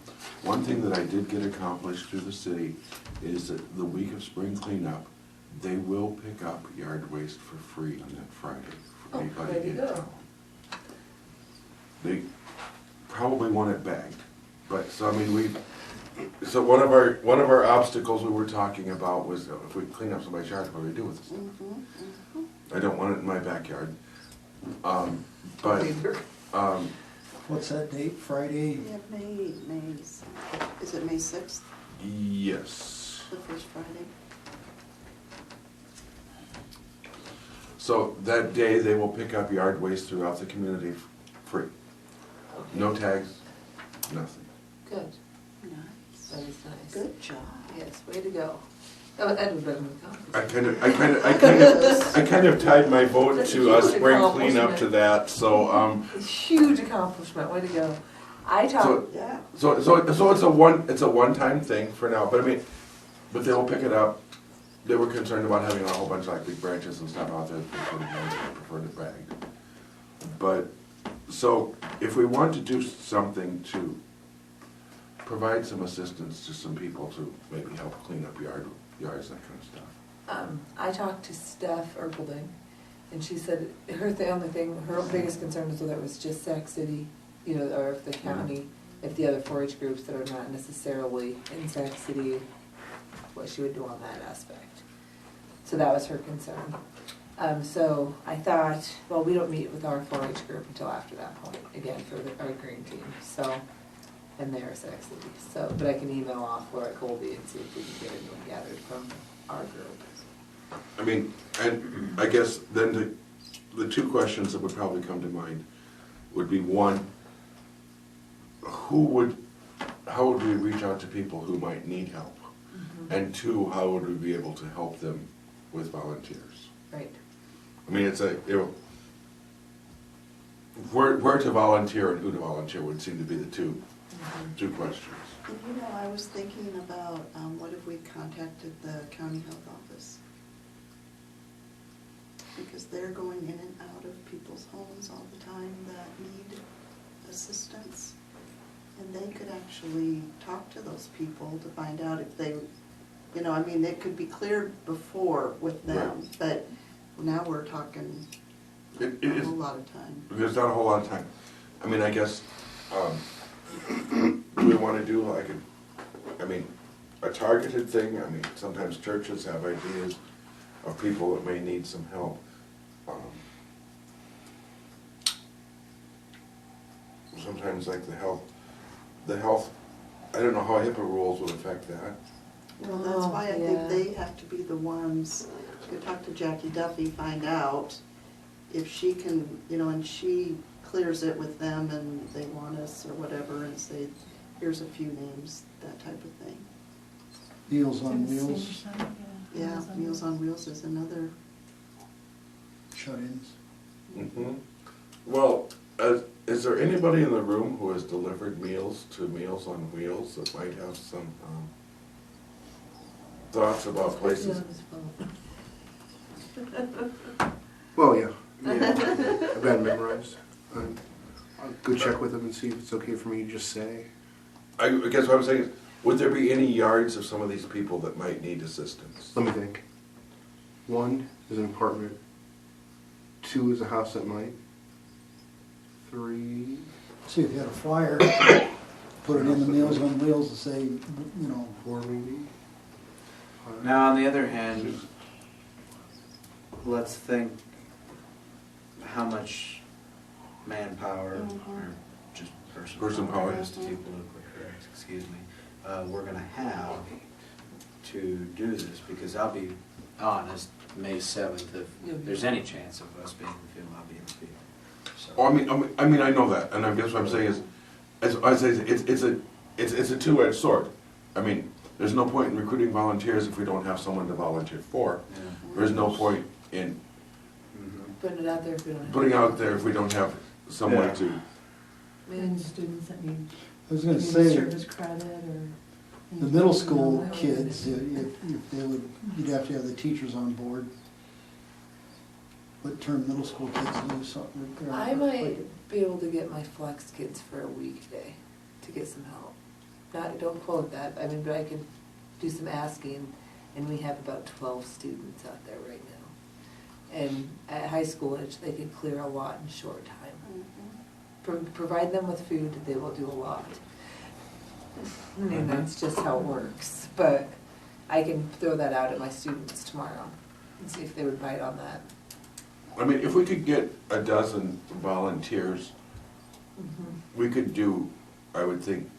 One thing that I did get accomplished through the city is that the week of spring cleanup, they will pick up yard waste for free on that Friday for Oh, anybody way to in go. town. They probably want it bagged, but, so I mean, so one of our obstacles we were talking about was if we clean up somebody's yard, what do we do with this? I don't want it in my backyard. But, What's that date, Friday? Yeah, May, is it May 6th, yes. the first Friday? So that day, they will pick up yard waste throughout the community free. No tags, nothing. Good, Nice. that is nice. Good job. Yes, way to go. Oh, that was better than the I kind of tied my vote That's a to huge spring cleanup accomplishment. to that, so, Huge accomplishment, way to go. I so, talked, Yeah. so it's a one-time thing for now, but I mean, but they will pick it up. They were concerned about having a whole bunch of like big branches and stuff out there, they preferred it bagged. But, so, if we want to do something to provide some assistance to some people to maybe help clean up yards, that kind of stuff. I talked to Steph Erpelding, and she said her biggest concern was whether it was just Sac City, you know, or if the county, if the other 4-H groups that are not necessarily in Sac City, what she would do on that aspect. So that was her concern. So I thought, well, we don't meet with our 4-H group until after that point, again, for our green team, so, and they're Sac City. So, but I can email off Laura Colby and see if we can get anyone gathered from our group. I mean, and I guess then the two questions that would probably come to mind would be, one, how would we reach out to people who might need help? And two, how would we be able to help them with volunteers? Right. I mean, it's where to volunteer and who to volunteer would seem to be the two questions. And you know, I was thinking about, what if we contacted the county health office? Because they're going in and out of people's homes all the time that need assistance. And they could actually talk to those people to find out if they, you know, I mean, it could be cleared before with them, Right. but now we're talking It a is, whole lot of time. there's not a whole lot of time. I mean, I guess, do we want to do like a targeted thing? I mean, sometimes churches have ideas of people that may need some help. Sometimes like the health, I don't know how HIPAA rules would affect that. Well, that's Oh, why I yeah. think they have to be the ones, to talk to Jackie Duffy, find out if she can, you know, and she clears it with them and they want us or whatever and say, here's a few names, that type of thing. Meals on Senior Wheels, Center, Yeah, Meals on Wheels is another, shut-ins. Well, is there anybody in the room who has delivered meals to Meals on Wheels that might have some thoughts about places? Well, yeah, I've got it memorized. I'll go check with them and see if it's okay for me to just say. I guess what I'm saying is, would there be any yards of some of these people that might need assistance? Let me think. 1 is an apartment. 2 is a house that might. 3. See if you had a flyer, put it in the Meals on Wheels and say, you know, 4 maybe. 5. Now, on the other hand, let's think how much manpower, or just person power. excuse me, we're gonna have to do this, because I'll be honest, May 7th, if there's any chance of us being in the field, I'll be in the field. So- Oh, I mean, I know that, and I guess what I'm saying is, as I say, it's a two-edged sword. I mean, there's no point in recruiting volunteers if we don't have someone to volunteer for. Yeah. There's no point in Putting it out there if we don't have. putting out there if we don't have someone Yeah. to. And students that need I was gonna community say, service credit or. the middle school kids, if they would, you'd have to have the teachers on board. what turn middle school kids do something. I might be able to get my flex kids for a weekday to get some help. Don't quote that, I mean, but I could do some asking, and we have about 12 students out there right now. And at high school age, they can clear a lot in short time. Provide them with food, they will do a lot. I mean, that's just how it works, but I can throw that out at my students tomorrow and see if they would bite on that. I mean, if we could get a dozen volunteers, we could do, I would think,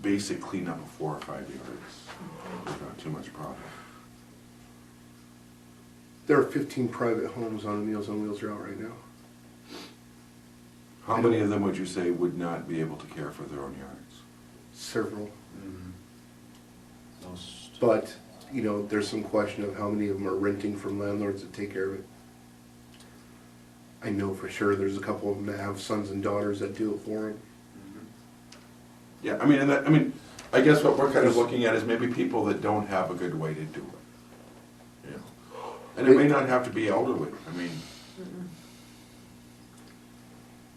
basic cleanup of 4 or 5 yards without too much problem. There are 15 private homes on Meals on Wheels route right now. How many of them would you say would not be able to care for their own yards? Several. Most. But, you know, there's some question of how many of them are renting from landlords that take care of it. I know for sure there's a couple of them that have sons and daughters that do it for them. Yeah, I mean, I guess what we're kind of looking at is maybe people that don't have a good way to do it. Yeah. And it may not have to be elderly, I mean.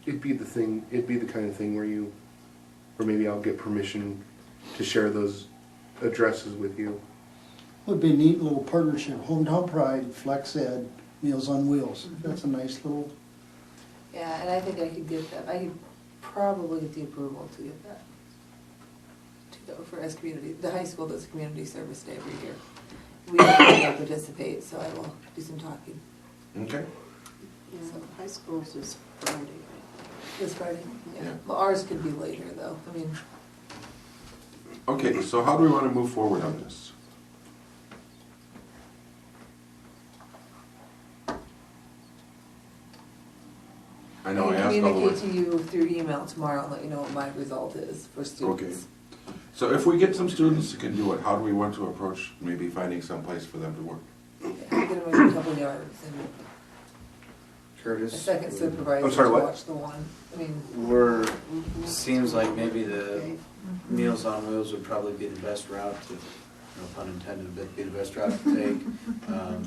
It'd be the kind of thing where maybe I'll get permission to share those addresses with you. Would be a neat little partnership, Hometown Pride, Flex Ed, Meals on Wheels. That's a nice little, Yeah, and I think I could get that, I could probably get the approval to get that. To go for as community, the high school does community service day every year. We don't participate, so I will do some talking. Okay. Yeah, high school's is Friday, right? This Friday, yeah. Yeah. Well, ours could be later though, I mean, Okay, so how do we want to move forward on this? I know I I asked can all the way. communicate to you through email tomorrow and let you know what my result is for students. So if we get some students that can do it, how do we want to approach maybe finding some place for them to work? Yeah, get them in a couple yards and Curtis? a second supervisor I'm sorry, to what? watch the one, I mean, Seems like maybe the Meals on Wheels would probably be the best route to, no pun intended, but be the best route to take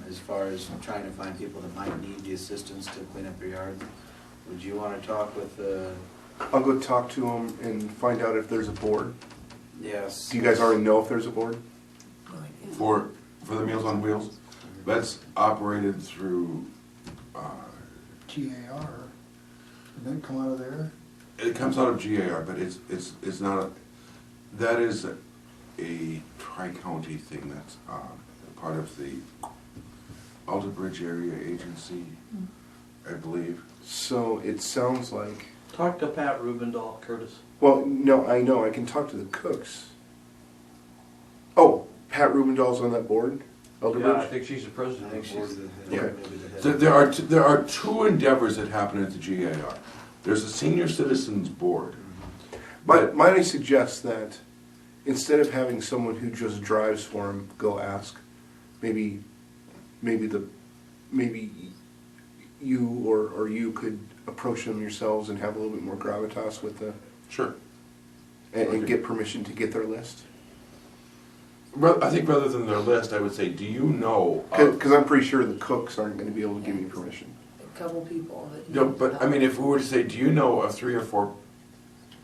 as far as trying to find people that might need the assistance to clean up their yard. Would you want to talk with the, I'll go talk to them and find out if there's a board. yes? Do you guys already know if there's a board? no idea. For the Meals on Wheels, that's operated through, GAR. Did that come out of there? it comes out of GAR, but it's not, that is a tri-county thing, that's part of the Alta Bridge Area Agency, I believe. So it sounds like, Talk to Pat Rubendahl, Curtis. well, no, I know, I can talk to the cooks. Oh, Pat Rubendahl's on that board? Elder Yeah, I Bridge? think she's the I president think of the board. she's the, Yeah. maybe the head. So there are two endeavors that happen at the GAR. There's a Senior Citizens Board. Might I suggest that instead of having someone who just drives for him go ask, maybe you or you could approach them yourselves and have a little bit more gravitas with the Sure. and get permission to get their list? I think rather than their list, I would say, do you know? Because I'm pretty sure the cooks aren't going to be able to give me permission. A couple people that. No, but I mean, if we were to say, do you know of 3 or 4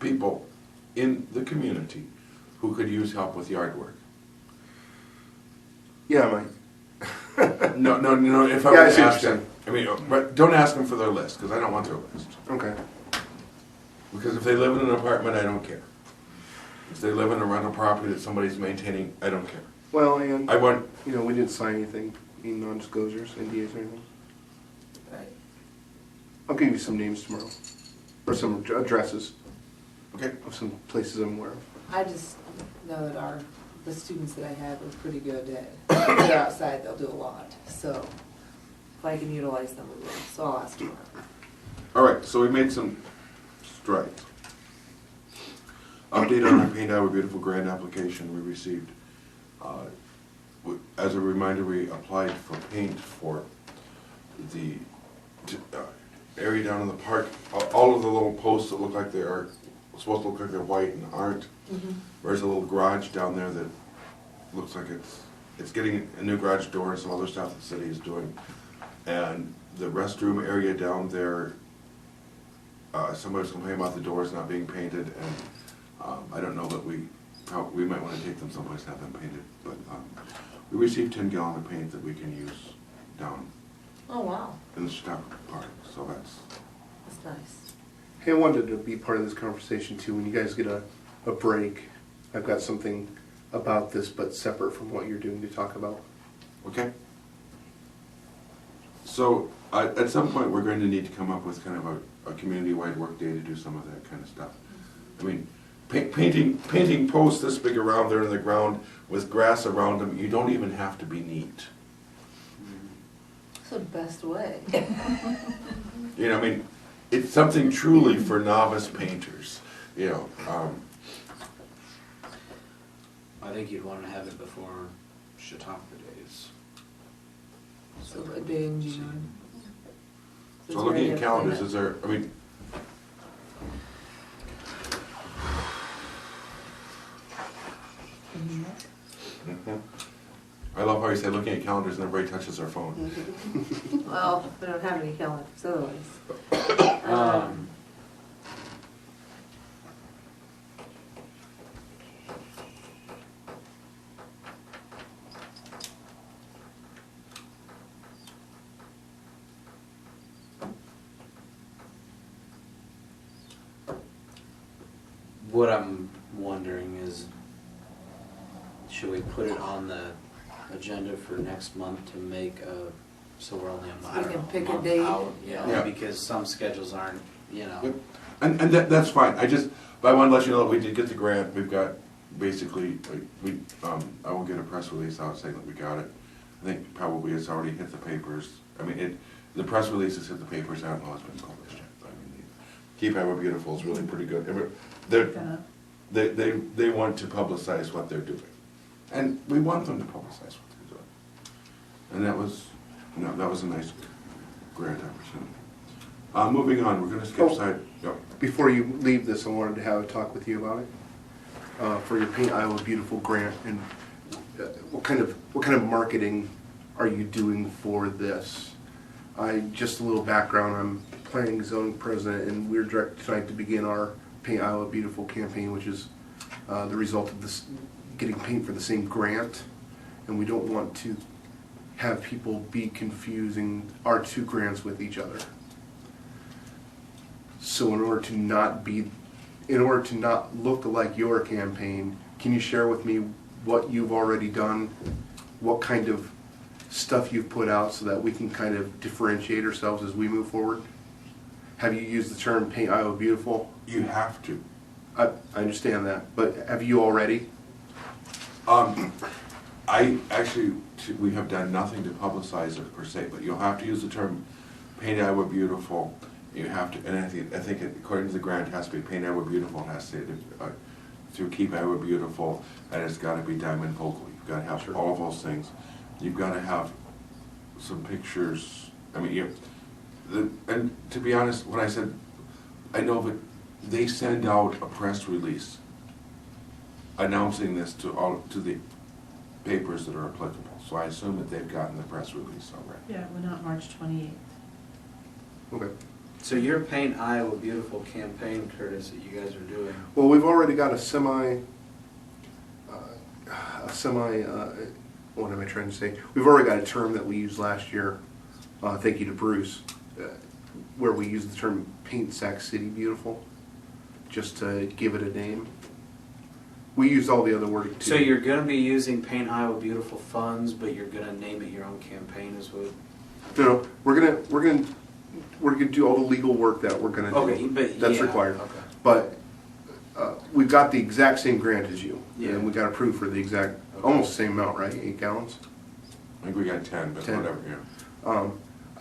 people in the community who could use help with yard work? Yeah, I might. No, if I Yeah, I were see to what ask you're them, I mean, but don't ask them for their list, because I don't want their list. Okay. Because if they live in an apartment, I don't care. If they live in a rental property that somebody's maintaining, I don't care. Well, and I want, we didn't sign anything, any non-disclosures, NDAs or anything. Right. I'll give you some names tomorrow, or some addresses okay, of some places I'm aware of. I just know that the students that I have are pretty good at, if they're outside, they'll do a lot, so if I can utilize them, we will, so I'll ask tomorrow. all right, so we made some strides. Update on our Paint Our Beautiful grant application we received. As a reminder, we applied for paint for the area down in the park. All of the little posts that look like they are supposed to look like they're white and aren't. There's a little garage down there that looks like it's it's getting a new garage door and some other stuff the city is doing. And the restroom area down there, somebody's complaining about the doors not being painted, and I don't know that we might want to take them someplace and have them painted, but we received 10 gallon of paint that we can use down Oh, wow, in the Chautauqua Park, so that's. nice. Hey, I wanted to be part of this conversation too. When you guys get a break, I've got something about this, but separate from what you're doing to talk about. Okay. So, at some point, we're going to need to come up with kind of a community-wide work day to do some of that kind of stuff. I mean, painting posts this big around there in the ground with grass around them, you don't even have to be neat. That's the best way. You know, I mean, it's something truly for novice painters, you know. I think you'd want to have it before Chautauqua days. So a day in June. So looking at calendars, is there, I mean, I love how you say looking at calendars and everybody touches their phone. Well, we don't have any calendars otherwise. What I'm wondering is, should we put it on the agenda for next month to make a, so we're only So a we matter can of a pick a month date? out? Yeah, Yeah. because some schedules aren't, you know. Yep. And that's fine, but I want to let you know that we did get the grant, we've got, basically, I will get a press release out saying that we got it. I think probably it's already hit the papers, I mean, the press release has hit the papers, I don't know if it's been published yet. I mean, Keep Iowa Beautiful is really pretty good. They want to publicize what they're doing, and we want them to publicize what they're doing. And that was a nice grant opportunity. Moving on, we're gonna skip side, yep. Before you leave this, I wanted to have a talk with you about it. For your Paint Iowa Beautiful grant, and what kind of marketing are you doing for this? Just a little background, I'm planning zoning president, and we're directed tonight to begin our Paint Iowa Beautiful campaign, which is the result of this getting paint for the same grant, and we don't want to have people be confusing our two grants with each other. So in order to not look like your campaign, can you share with me what you've already done, what kind of stuff you've put out so that we can kind of differentiate ourselves as we move forward? Have you used the term Paint Iowa Beautiful? You have to. I understand that, but have you already? We have done nothing to publicize it per se, but you'll have to use the term Paint Iowa Beautiful. You have to, and I think according to the grant, it has to be Paint Iowa Beautiful, it has to through Keep Iowa Beautiful, and it's gotta be diamond focal. You've gotta have all of those things. You've gotta have some pictures, I mean, and to be honest, when I said, I know that they send out a press release announcing this to the papers that are applicable, so I assume that they've gotten the press release already. Yeah, it went out March 28th. Okay. So your Paint Iowa Beautiful campaign, Curtis, that you guys are doing, Well, we've already got a what am I trying to say? We've already got a term that we used last year, thank you to Bruce, where we used the term Paint Sac City Beautiful, just to give it a name. We used all the other wording too. so you're gonna be using Paint Iowa Beautiful funds, but you're gonna name it your own campaign as well? No, we're gonna do all the legal work that we're gonna do. Okay, but That's yeah, required. okay. But we've got the exact same grant as you, Yeah. and we got approved for the exact, almost the same amount, right? 8 gallons. I think we got 10, but 10. whatever, yeah.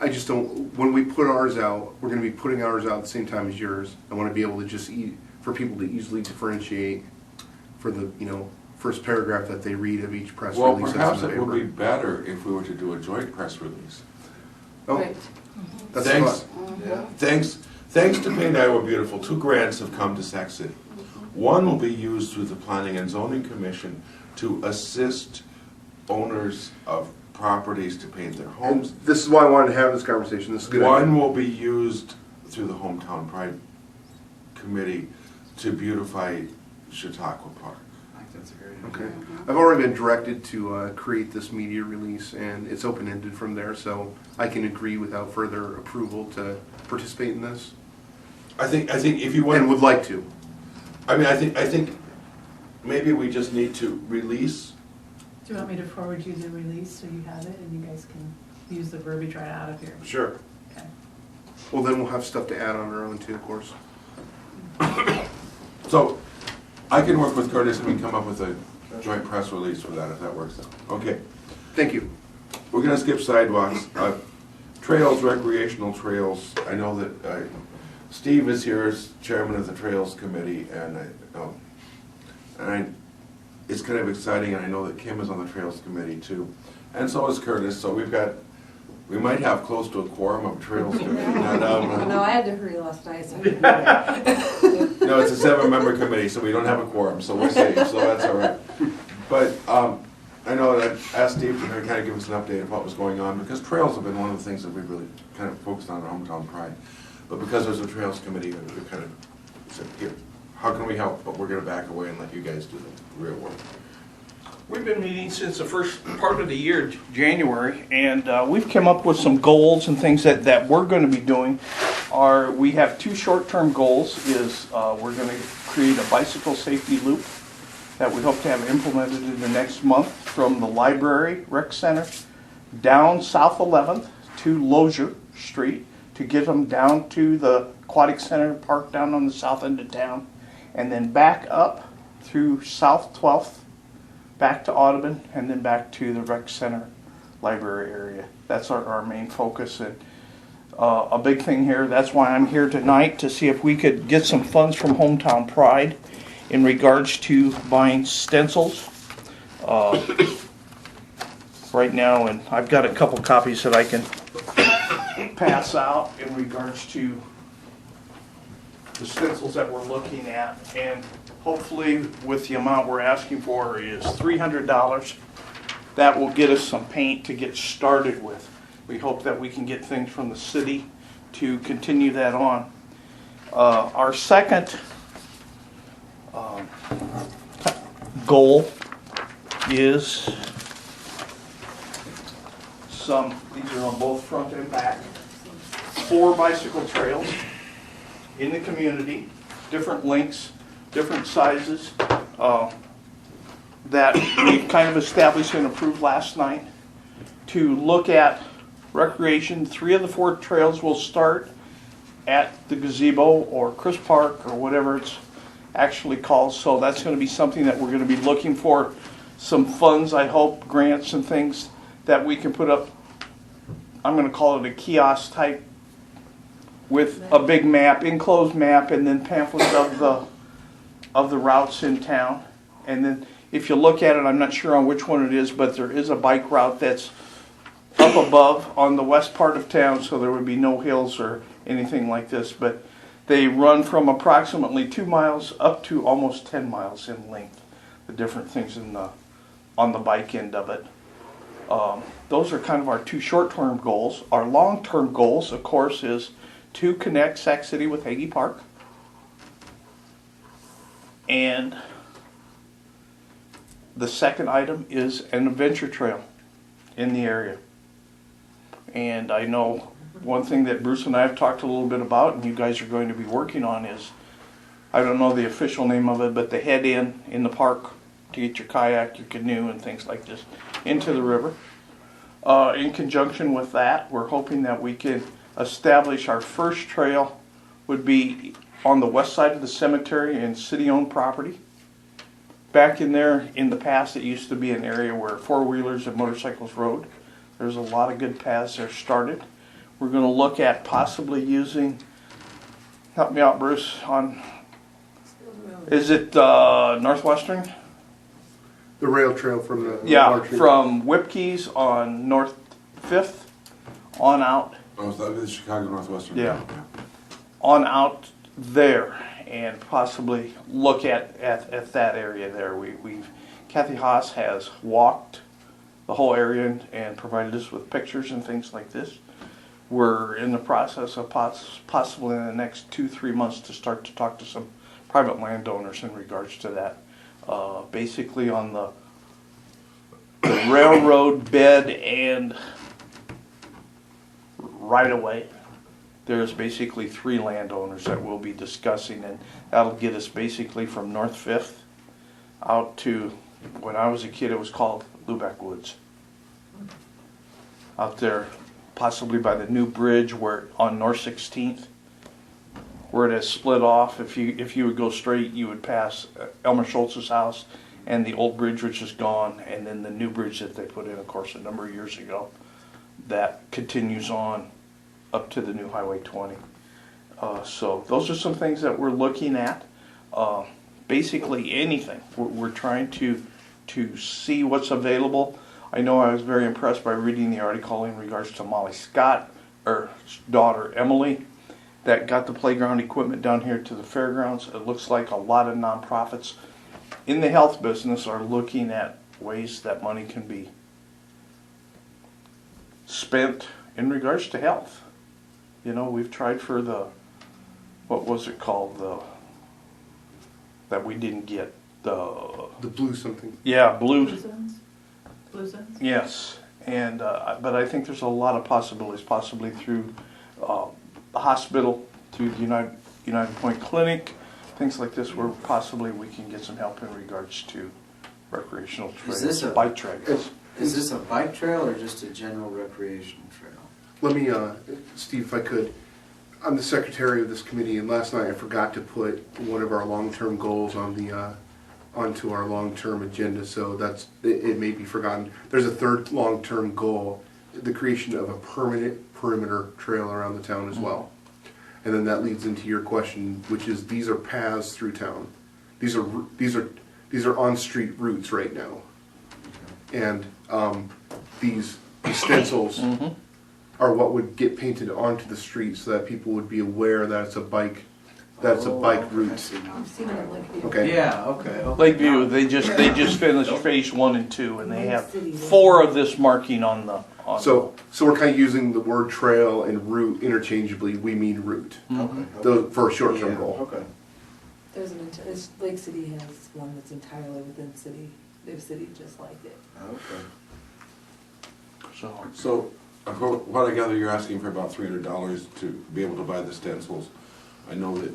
I just don't. When we put ours out, we're going to be putting ours out at the same time as yours. I want to be able to just for people to easily differentiate for the first paragraph that they read of each press Well, release. perhaps that's in it the would be paper. better if we were to do a joint press release. Oh, Right. that's Thanks. fine. Yeah. Thanks to Paint Iowa Beautiful, 2 grants have come to Sac City. One will be used through the Planning and Zoning Commission to assist owners of properties to paint their homes. And this is why I wanted to have this conversation. This is good. One will be used through the Hometown Pride Committee to beautify Chautauqua Park. I think that's a great idea. Okay. I've already been directed to create this media release, and it's open-ended from there, so I can agree without further approval to participate in this, I think if you and want, would like to. I mean, I think maybe we just need to release. Do you want me to forward you the release so you have it and you guys can use the verbiage right out of here? Sure. Okay. Well, then we'll have stuff to add on our own too, of course. So I can work with Curtis and we can come up with a joint press release for that if that works out. Okay. Thank you. We're gonna skip sidewalks. Trails, recreational trails. I know that Steve is here as chairman of the Trails Committee, and it's kind of exciting, and I know that Kim is on the Trails Committee too, and so is Curtis. So we might have close to a quorum of Trails Committee. No, I had to hurry last night, so. No, it's a 7-member committee, so we don't have a quorum, so we're safe, so that's all right. But I know that I asked Steve to kind of give us an update of what was going on, because trails have been one of the things that we've really kind of focused on at Hometown Pride. But because there's a Trails Committee, we kind of said, here, how can we help? But we're gonna back away and let you guys do the real work. We've been meeting since the first part of the year, January, and we've come up with some goals and things that we're going to be doing. We have 2 short-term goals. We're going to create a bicycle safety loop that we hope to have implemented in the next month from the library, rec center, down South 11th to Lozier Street to get them down to the aquatic center park down on the south end of town, and then back up through South 12th, back to Audubon, and then back to the rec center library area. That's our main focus, and a big thing here. That's why I'm here tonight, to see if we could get some funds from Hometown Pride in regards to buying stencils right now, and I've got a couple copies that I can pass out in regards to the stencils that we're looking at, and hopefully with the amount we're asking for is $300. That will get us some paint to get started with. We hope that we can get things from the city to continue that on. Our second goal is these are on both front and back, 4 bicycle trails in the community, different lengths, different sizes, that we kind of established and approved last night to look at recreation. 3 of the 4 trails will start at the gazebo or Chris Park or whatever it's actually called. So that's going to be something that we're going to be looking for some funds, I hope, grants and things that we can put up. I'm going to call it a kiosk type with a big map, enclosed map, and then pamphlets of the routes in town. And then if you look at it, I'm not sure on which one it is, but there is a bike route that's up above on the west part of town, so there would be no hills or anything like this. But they run from approximately 2 miles up to almost 10 miles in length, the different things on the bike end of it. Those are kind of our 2 short-term goals. Our long-term goals, of course, is to connect Sac City with Hagee Park. And the second item is an adventure trail in the area. And I know one thing that Bruce and I have talked a little bit about, and you guys are going to be working on, is, I don't know the official name of it, but the head in the park to get your kayak, your canoe, and things like this into the river. In conjunction with that, we're hoping that we can establish our first trail would be on the west side of the cemetery in city-owned property. Back in there, in the past, it used to be an area where 4-wheelers and motorcycles rode. There's a lot of good paths there started. We're going to look at possibly using, help me out, Bruce, on, is it Northwestern? The rail trail from the Yeah, from Whipkeys on North 5th on out. Oh, so that is Chicago Northwestern. Yeah. On out there, and possibly look at that area there. Kathy Haas has walked the whole area and provided us with pictures and things like this. We're in the process of possibly in the next 2-3 months to start to talk to some private landowners in regards to that. Basically on the railroad bed and right away, there's basically 3 landowners that we'll be discussing, and that'll get us basically from North 5th out to, when I was a kid, it was called Lubeck Woods. Out there, possibly by the new bridge where on North 16th, where it has split off. If you would go straight, you would pass Elmer Schultz's house and the old bridge, which is gone, and then the new bridge that they put in, of course, a number of years ago, that continues on up to the new Highway 20. So those are some things that we're looking at. Basically anything. We're trying to see what's available. I know I was very impressed by reading the article in regards to Molly Scott, her daughter Emily, that got the playground equipment down here to the fairgrounds. It looks like a lot of nonprofits in the health business are looking at ways that money can be spent in regards to health. You know, we've tried for the, what was it called, that we didn't get, The blue something. yeah, blue. Blue zones? Blue zones? Yes, and but I think there's a lot of possibilities, possibly through the hospital, through the United Point Clinic, things like this, where possibly we can get some help in regards to recreational trails, bike trails. Is this a bike trail or just a general recreational trail? Let me, Steve, if I could, I'm the secretary of this committee, and last night I forgot to put one of our long-term goals on the, onto our long-term agenda, so it may be forgotten. There's a third long-term goal, the creation of a permanent perimeter trail around the town as well. And then that leads into your question, which is these are paths through town. These are on-street routes right now. And these stencils are what would get painted onto the street so that people would be aware that it's a bike I route. see now. I've seen it in Lakeview. Okay. Yeah, okay. Lakeview, they just finished phase 1 and 2, and they have 4 of this marking on the. So we're kind of using the word trail and route interchangeably. We mean route for a short-term Yeah, goal. Okay. Lake City has one that's entirely within city. They have city just like it. Okay. So, what I gather, you're asking for about $300 to be able to buy the stencils. I know that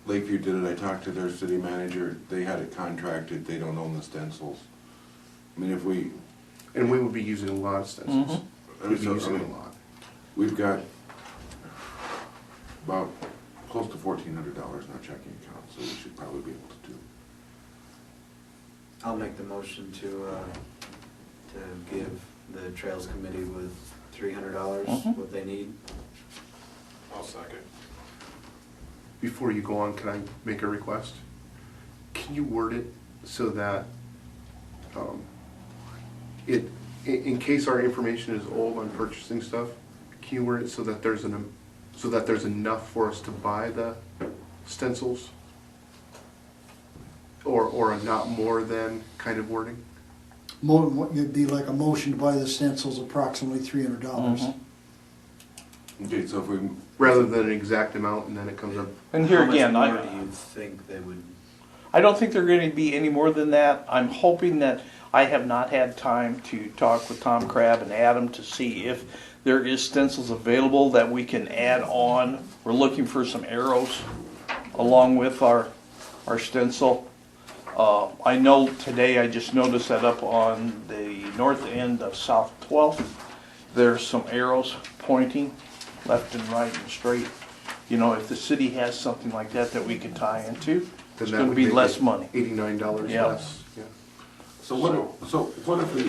Lakeview did it. I talked to their city manager. They had it contracted. They don't own the stencils. I mean, if we... And we would be using a lot of stencils. We'd be So, using I mean, a lot. We've got about close to $1,400 in our checking account, so we should probably be able to do. I'll make the motion to give the Trails Committee with $300 what they need. I'll second. Before you go on, can I make a request? Can you word it so that in case our information is old on purchasing stuff, can you word it so that there's enough for us to buy the stencils? Or a not more than kind of wording? It'd be like a motion to buy the stencils, approximately $300. Okay, so if we... Rather than an exact amount and then it comes up. And here How much again, more do you think they would? I don't think they're going to be any more than that. I'm hoping that I have not had time to talk with Tom Crabb and Adam to see if there is stencils available that we can add on. We're looking for some arrows along with our stencil. I know today I just noticed that up on the north end of South 12th, there's some arrows pointing left and right and straight. You know, if the city has something like that we can tie into, it's going to be less money. $89 Yeah. less. Yeah. So what if we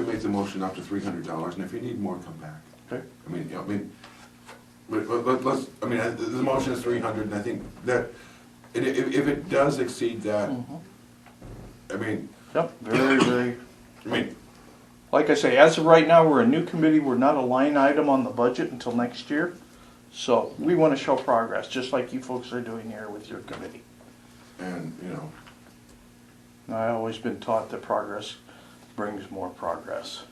make the motion up to $300, and if you need more, come back? Okay. The motion is 300, and I think that if it does exceed that, Yep, very. Like I say, as of right now, we're a new committee. We're not a line item on the budget until next year. So we want to show progress, just like you folks are doing here with your committee. and I've always been taught that progress brings more progress.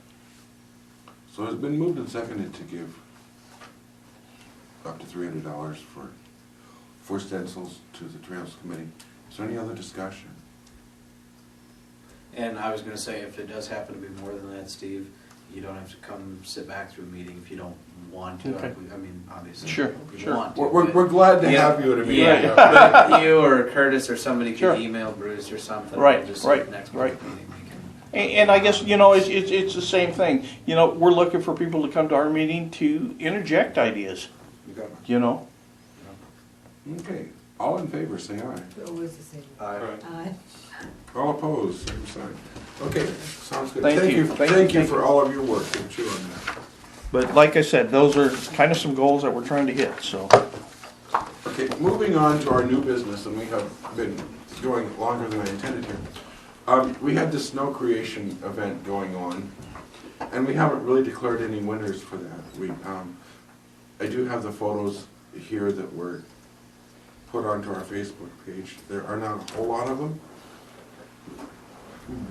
So it's been moved and seconded to give up to $300 for stencils to the Trails Committee. Is there any other discussion? And I was gonna say, if it does happen to be more than that, Steve, you don't have to come sit back through a meeting if you don't want to. Okay. I mean, obviously. Sure, if you sure. want to, We're but- glad to Yeah. have you at a meeting. Yeah, you or Curtis or somebody Sure. could email Bruce or something. Right, just right, next right. meeting we can- And I guess, it's the same thing. We're looking for people to come to our meeting to interject ideas, Okay. Okay, all in favor, say aye. It was the same. Aye. All opposed, same sign. Okay, sounds good. Thank you. Thank you for all of your work, and chew on that. But like I said, those are kind of some goals that we're trying to hit, so. Okay, moving on to our new business, and we have been going longer than I intended here. We had this snow creation event going on, and we haven't really declared any winners for that. I do have the photos here that were put onto our Facebook page. There are not a whole lot of them,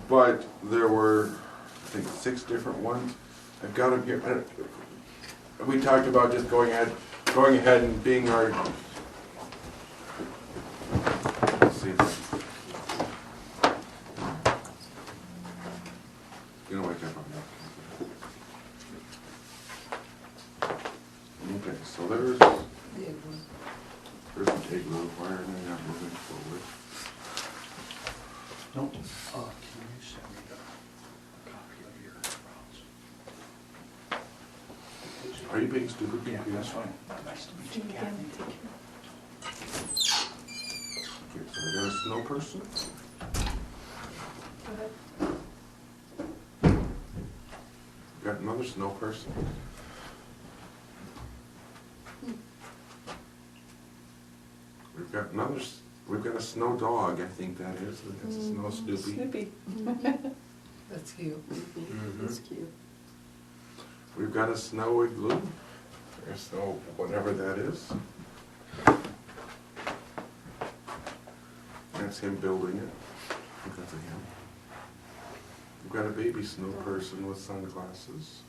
but there were, I think, 6 different ones. I've got them here. We talked about just going ahead and being our, let's see. You know, wake up on that. Okay, so there's the igloo. Why are they not moving forward? Nope. Can you send me a copy of your files? Are you being stupid? Yeah, that's fine. Nice to meet you, Kathy. Okay, so we got a snow person. We got another snow person. We've got a snow dog, I think that is. That's a snow Snoopy. Snoopy. That's cute. Mm-hmm. That's cute. We've got a snow igloo, or snow, whatever that is. That's him building it. I think that's a him. We've got a baby snow person with sunglasses.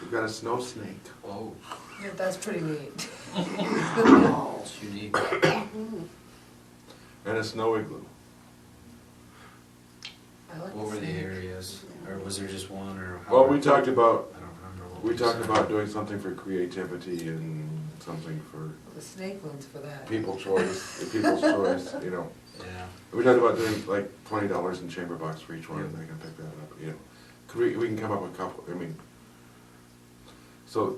We've got a snow snake. Oh, Yeah, that's pretty neat. it's unique. And a snow igloo. I like What the were the snake. areas? Or was there just one or? how- Well, we talked about, I don't remember what we talked said. about doing something for creativity and something for The snake one's for that. people's choice, people's choice, you know. Yeah. We talked about doing like $20 in chamber bucks for each one, and they can pick that up, you know. Could we can come up with a couple, I mean, so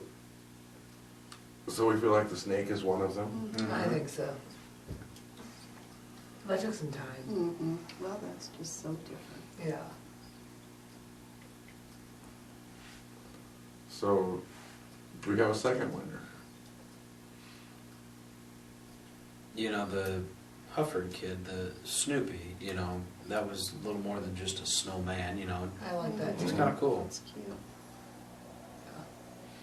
we feel like the snake is one of them? I think so. That took some time. Mm-hmm. Well, that's just so different. Yeah. So, do we have a second winner? The Hufford kid, the Snoopy, that was a little more than just a snowman, I like that It's too. kind of cool. That's cute.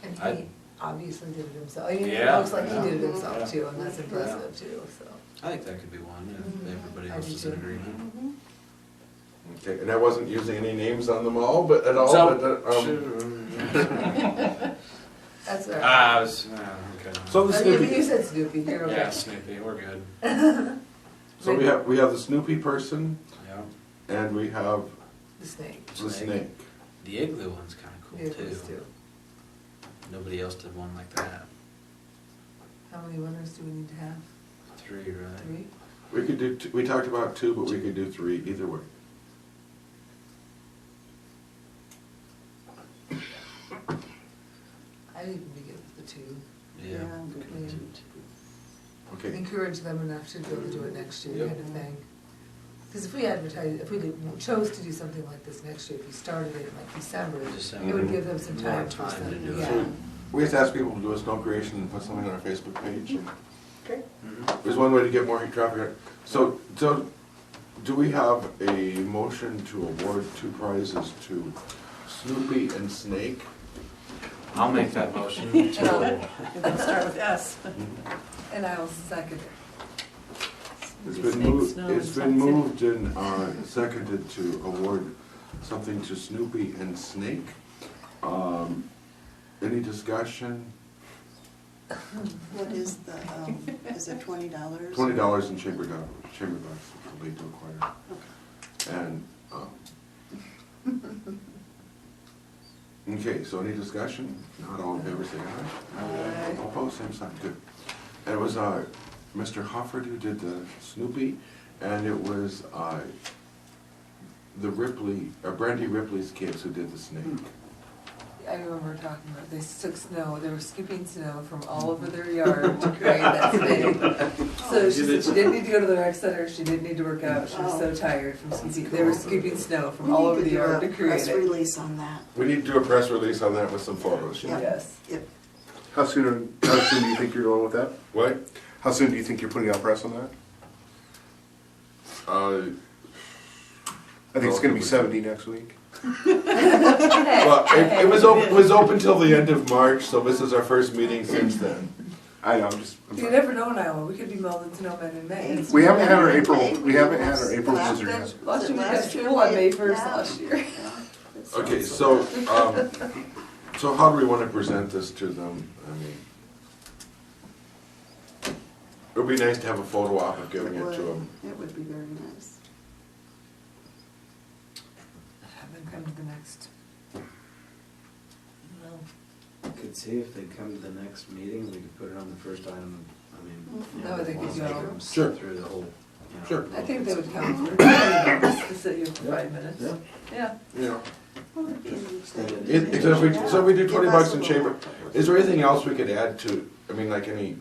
And he I- obviously did it himself. I mean, Yeah. it looks like he did it Yeah. himself too, and that's impressive too, so. I think that could be one, if everybody I else do is in too. agreement. Mm-hmm. Okay, and I wasn't using any names on them all, but at all, So- but, That's all right. I was, okay. so the I mean, Snoopy, you said Snoopy, you're okay. Yeah, Snoopy, we're good. so we have the Snoopy person, Yeah. and we have The snake. the snake. The igloo one's kind of cool Yeah, those too. two. Nobody else did one like that. How many winners do we need to have? 3, right? 3? We could do, we talked about 2, but we could do 3, either way. I'd even begin with the 2. Yeah. Yeah. we could do two. Okay, Encourage them enough to be able to do it next year, Yep. kind of thing. Because if we advertise, if we chose to do something like this next year, if we started it in like December, December. it would give them some More time time for to some, do it. yeah. we just asked people to do a snow creation and put something on our Facebook page. And Okay. there's one way to get more traffic. So do we have a motion to award 2 prizes to Snoopy and Snake? I'll make that motion. We're gonna start with S. And I will second it. It's Maybe been Snake moved, Snow it's in been Sun City. moved and seconded to award something to Snoopy and Snake. Any discussion? What is the, is it $20? $20 in chamber bucks will be to acquire. And, okay, so any discussion? Not all in favor, say aye. Aye. All opposed, same sign, good. And it was, Mr. Hufford who did the Snoopy, and it was, the Ripley, Brandy Ripley's kids who did the Snake. I remember talking about, they took snow, they were scooping snow from all over their yard to create that snake. So she said she didn't need to go to the rec center, she didn't need to work out, she was so tired from scooping, they were scooping snow from all over the yard to create Press it. release on that. We need to do a press release on that with some photos. Yeah. Yes. Yep. How soon do you think you're going with that? What? How soon do you think you're putting out press on that? Uh, I think it's gonna be 70 next week. Well, it was open till the end of March, so this is our first meeting since then. I know, You never know in Iowa, we could be melded to snowmen in May. we haven't had our April blizzard yet. Last year we got school on May 1st last year. Okay, so, so how do we want to present this to them? I mean, it would be nice to have a photo op of giving it to them. It would be very nice. Have them come to the next. Could see if they come to the next meeting, we could put it on the first item, I mean. you know, That would if give wants you to all- come Sure. Through the whole, you know. Sure. I think they would come for 20 minutes to sit here for 5 minutes. Yeah. Yeah. You know, Extend it. so if we do 20 bucks in chamber, is there anything else we could add to, I mean, like any,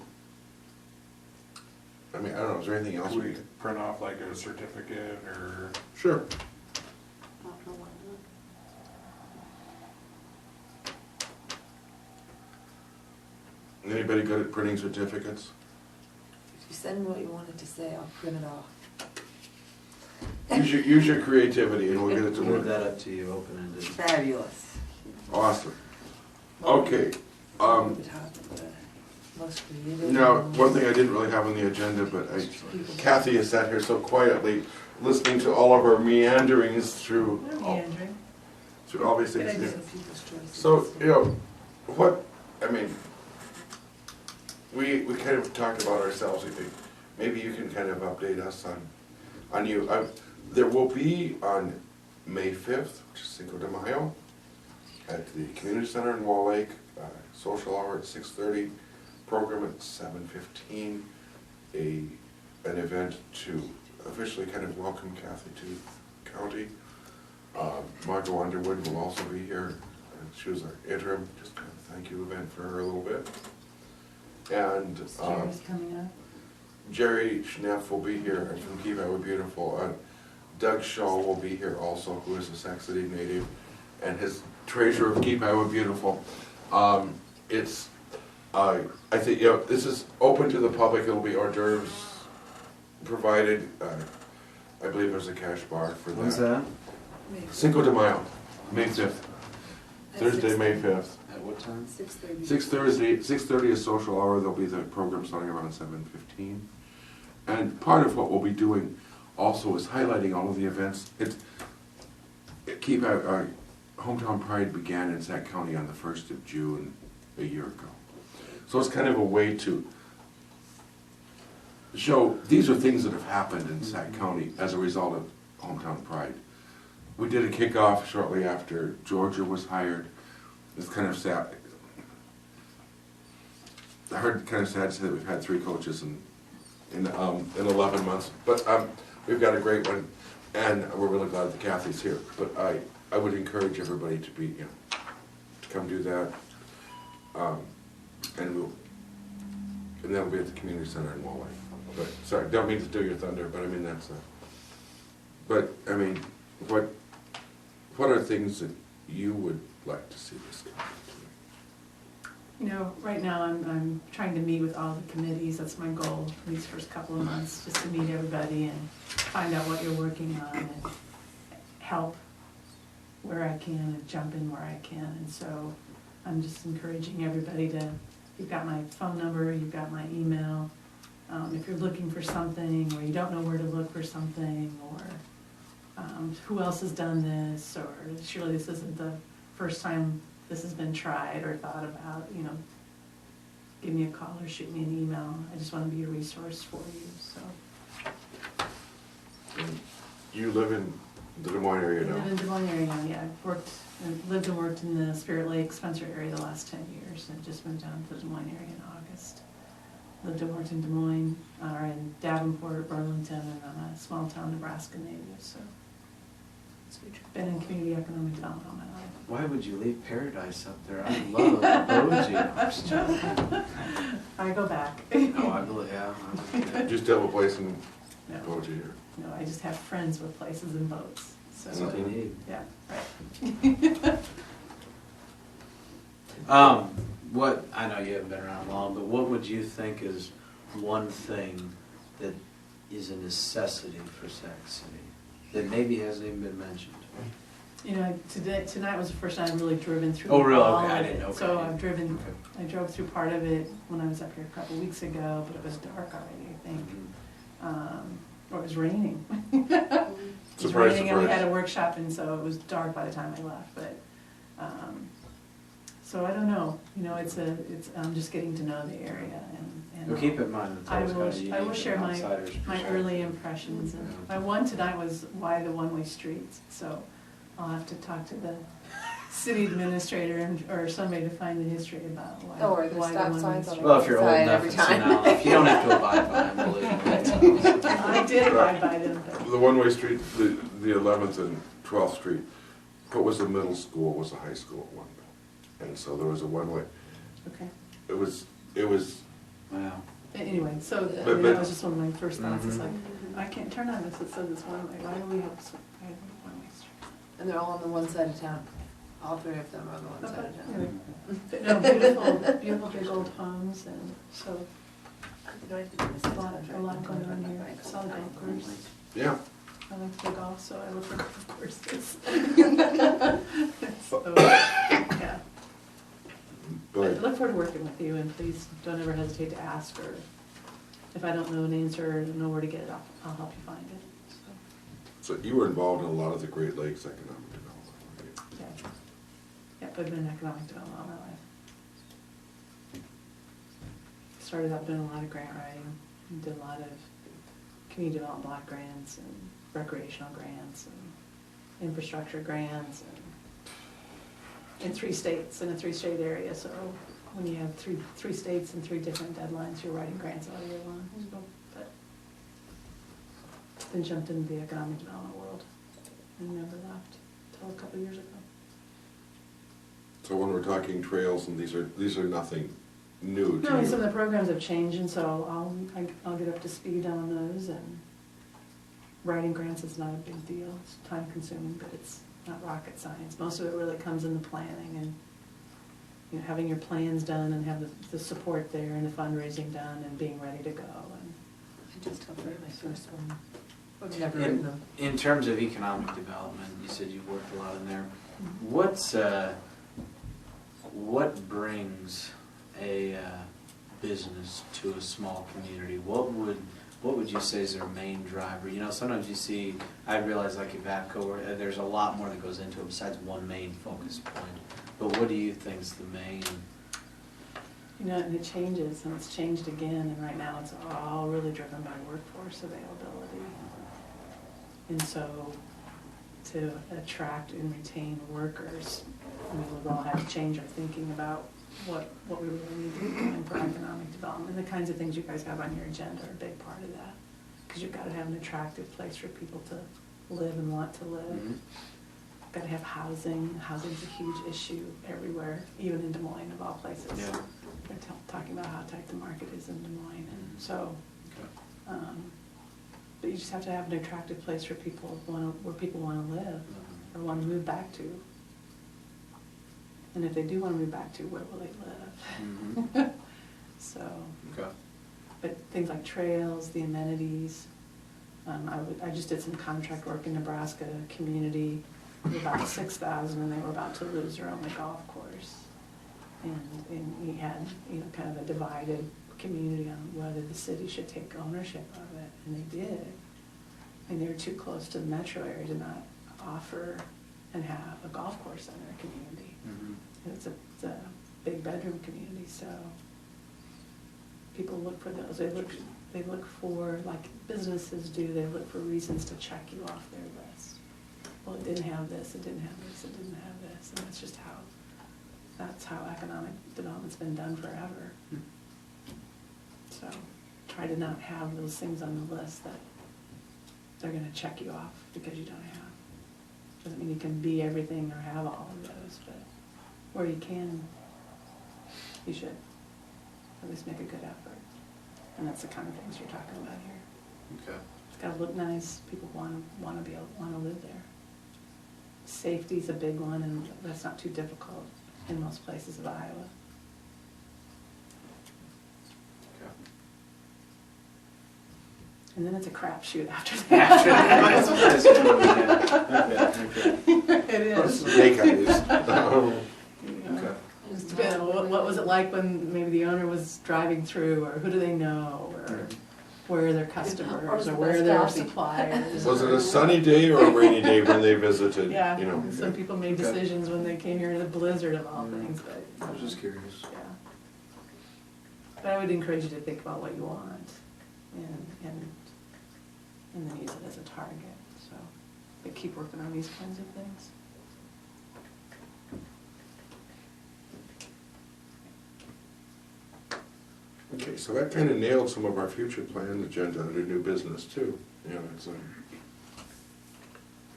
I mean, I don't know, is there anything else Could we we could? print off like a certificate or? Sure. Anybody good at printing certificates? If you send me what you wanted to say, I'll print it off. Use your creativity and we'll get it to Leave work. that up to you, open-ended. Fabulous. Awesome. Okay, The top of the most creative. now, one thing I didn't really have on the agenda, but Kathy has sat here so quietly, listening to all of our meanderings through, Meandering. through all these Good things. idea. People's choices. So, you know, what, I mean, we kind of talked about ourselves, I think. Maybe you can kind of update us on you. There will be on May 5th, which is Cinco de Mayo, at the community center in Wall Lake, social hour at 6:30, program at 7:15, an event to officially kind of welcome Kathy to the county. Margot Underwood will also be here. She was our interim, just kind of thank you event for her a little bit. And Jerry's coming up. Jerry Schneff will be here from Keep Iowa Beautiful. Doug Shaw will be here also, who is a Sac City native, and his treasurer of Keep Iowa Beautiful. It's, I think, you know, this is open to the public. It'll be hors d'oeuvres provided. I believe there's a cash bar for that. When's that? Maybe. Cinco de Mayo, May 5th, At Thursday, May 6:30. 5th. At what time? 6:30. 6:30 is social hour. There'll be the program starting around 7:15. And part of what we'll be doing also is highlighting all of the events. Our Hometown Pride began in Sac County on the 1st of June a year ago. So it's kind of a way to show these are things that have happened in Sac County as a result of Hometown Pride. We did a kickoff shortly after Georgia was hired. It's kind of sad. I heard kind of sad to say that we've had 3 coaches in 11 months, but we've got a great one, and we're really glad that Kathy's here. But I would encourage everybody to be, you know, to come do that, and that'll be at the community center in Wall Lake. But sorry, don't mean to steal your thunder, but I mean that's but I mean, what are things that you would like to see this come to? You know, right now I'm trying to meet with all the committees. That's my goal for these first couple of months, just to meet everybody and find out what you're working on and help where I can and jump in where I can. And so I'm just encouraging everybody to, you've got my phone number, you've got my email. if you're looking for something, or you don't know where to look for something, or who else has done this, or surely this isn't the first time this has been tried or thought about, you know, give me a call or shoot me an email. I just want to be a resource for you, so. You live in the Des Moines area I now? live in Des Moines area now, yeah. I've lived and worked in the Spirit Lake, Spencer area the last 10 years, and just moved down to the Des Moines area in August. Lived and worked in Des Moines, or in Davenport, Burlington, and I'm a small town Nebraska native, so. Been in community economic development all my life. Why would you leave Paradise up there? I love Boji. I'm just joking. I go back. Oh, I believe, yeah. Just have a place in No, Boji here. no, I just have friends with places and boats, so. That's what you need. Yeah, right. What, I know you haven't been around long, but what would you think is one thing that is a necessity for Sac City that maybe hasn't even been mentioned? You know, tonight was the first time I've really driven through. Oh, really? all Okay, I of didn't it. know. So Okay. I've driven, Okay. I drove through part of it when I was up here a couple weeks ago, but it was dark already, I think. Or it was raining. It was Surprise, raining and we surprise. had a workshop, and so it was dark by the time I left, but, so I don't know, you know, I'm just getting to know the area, and. Well, keep in mind that I it's will, kind of unique I will from share an my outsider's perspective. early impressions, and my one tonight was why the one-way streets, so I'll have to talk to the city administrator or somebody to find the history about why. Oh, or the why stop one-way signs on street. Well, if you're old Side enough every and time. senile enough, you don't have to abide by them, believe me. I did abide by them, but. The one-way street, the 11th and 12th Street, what was the middle school, was the high school at one point. And so there was a one-way, Okay, it was, Wow. anyway, so But- that but- was just one of my first thoughts, it's Mhm. like, I can't turn on this, it says it's one-way, why do we have one-way street? And they're all on the one side of town. All three of them are on the one side of town. No, beautiful, beautiful big old homes, and so, No, I think it's a lot going on here, I saw the golf course. yeah. I like to play golf, so I look for golf courses. So, yeah. I But look forward to working with you, and please don't ever hesitate to ask, or if I don't know an answer or know where to get it, I'll help you find it, so, So you were involved in a lot of the Great Lakes economic development, right? yeah. Yeah, I've been in economic development all my life. Started out doing a lot of grant writing, and did a lot of community development block grants, and recreational grants, and infrastructure grants, and in 3 states, in a 3-state area, so when you have three states and 3 different deadlines, you're writing grants all year long. But then jumped into the economic development world and never left until a couple years ago. So when we're talking trails, and these are nothing new to No, you. some of the programs have changed, and so I'll get up to speed on those, and writing grants is not a big deal. It's time consuming, but it's not rocket science. Most of it really comes in the planning and, you know, having your plans done and have the support there and the fundraising done and being ready to go. And I just helped write my first one. I've never written them. In terms of economic development, you said you've worked a lot in there. What brings a business to a small community? What would you say is their main driver? You know, sometimes you see, I realize like Evapco, where there's a lot more that goes into it besides one main focus point. But what do you think is the main? You know, and it changes, and it's changed again, and right now it's all really driven by workforce availability. And so, to attract and retain workers, I mean, we've all had to change our thinking about what we really need to be doing for economic development. And the kinds of things you guys have on your agenda are a big part of that, because you've got to have an attractive place for people to live and want to live. Mm-hmm. Got to have housing. Housing's a huge issue everywhere, even in Des Moines of all places. Yeah. They're talking about how tight the market is in Des Moines, and so, but you just have to have an attractive place for people where people want to live or want to move back to. And if they do want to move back to, where will they live? Mm-hmm. So, Okay. but things like trails, the amenities. I just did some contract work in Nebraska, community, about 6,000, and they were about to lose their only golf course. And we had, you know, kind of a divided community on whether the city should take ownership of it, and they did. And they're too close to the metro area to not offer and have a golf course in their community. Mhm. And it's a big bedroom community, so people look for those. They look for, like businesses do, they look for reasons to check you off their list. Well, it didn't have this, it didn't have this, it didn't have this, and that's just that's how economic development's been done forever. So try to not have those things on the list that they're gonna check you off because you don't have. Doesn't mean you can be everything or have all of those, but where you can, you should at least make a good effort. And that's the kind of things you're talking about here. Okay. It's gotta look nice, people wanna live there. Safety's a big one, and that's not too difficult in most places of Iowa. Okay. And then it's a crapshoot after that. It is. Snake eyes. Okay. It's been, what was it like when maybe the owner was driving through, or who do they know, or where are their customers, or where are their suppliers? Was it a sunny day or a rainy day when they visited, Yeah, you know? some people made Okay. decisions when they came here in the blizzard of all Mm. things, but. I was just curious. Yeah. But I would encourage you to think about what you want, and then use it as a target, so, but keep working on these kinds of things. Okay, so that kind of nailed some of our future plan agenda under new business too. You know, it's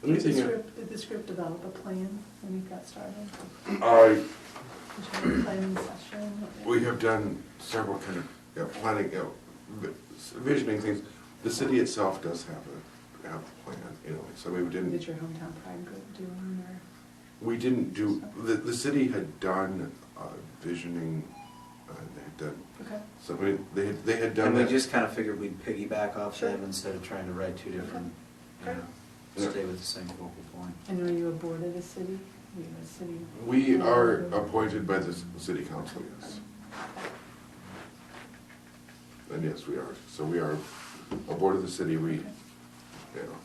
anything. Did the script develop a plan when you got started? Did you have a planning session? We have done several kind of planning, visioning things. The city itself does have a plan, you know, so we didn't. Did your hometown pride group do one, or? We didn't do, the city had done visioning, they had done, Okay. so I mean, they had done And we that. just kind of figured we'd piggyback off Sure. them instead of trying to write two different, you Okay. know, Yeah. stay with the same focal point. And are you a board of the city? Are you a city? We are appointed by the city council, yes. And yes, we are. So we are a board of the city, we, you know,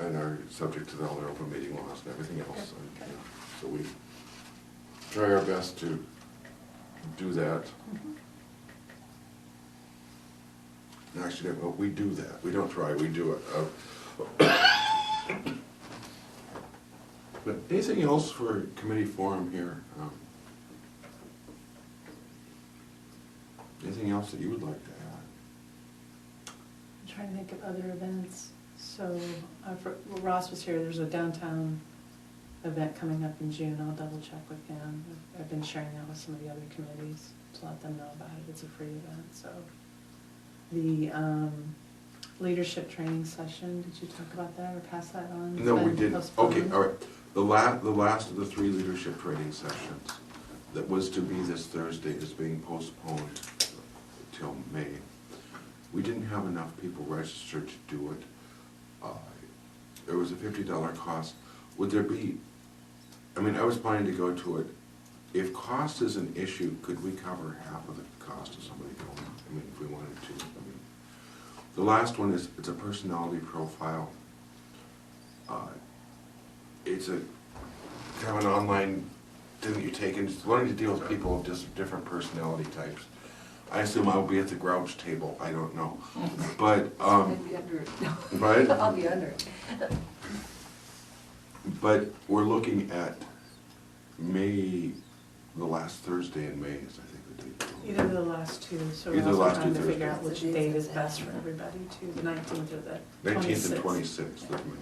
and are subject to all their open meeting laws and everything else. And, you know, so we try our best to do that. Actually, no, we do that. We don't try, we do it. But anything else for committee forum here? Anything else that you would like to add? I'm trying to think of other events. So, well, Ross was here, there's a downtown event coming up in June, I'll double check with him. I've been sharing that with some of the other committees to let them know about it, it's a free event, so. The leadership training session, did you talk about that or pass that on? It's No, we been didn't. postponed. Okay, all right. The last of the 3 leadership training sessions that was to be this Thursday is being postponed till May. We didn't have enough people registered to do it. There was a $50 cost. Would there be, I mean, I was planning to go to it. If cost is an issue, could we cover half of the cost of somebody going? I mean, if we wanted to. I mean, the last one is, it's a personality profile. It's a kind of an online thing that you take, and it's learning to deal with people of just different personality types. I assume I'll be at the grouch table, I don't know. But, I'd be under it. right? I'll be under it. But we're looking at May, the last Thursday in May is, I think, the date. Either of the last two, so we're Either also last trying two to figure out Thursdays. which date is best for everybody too, the 19th or the 19th and 26th. 26th of May.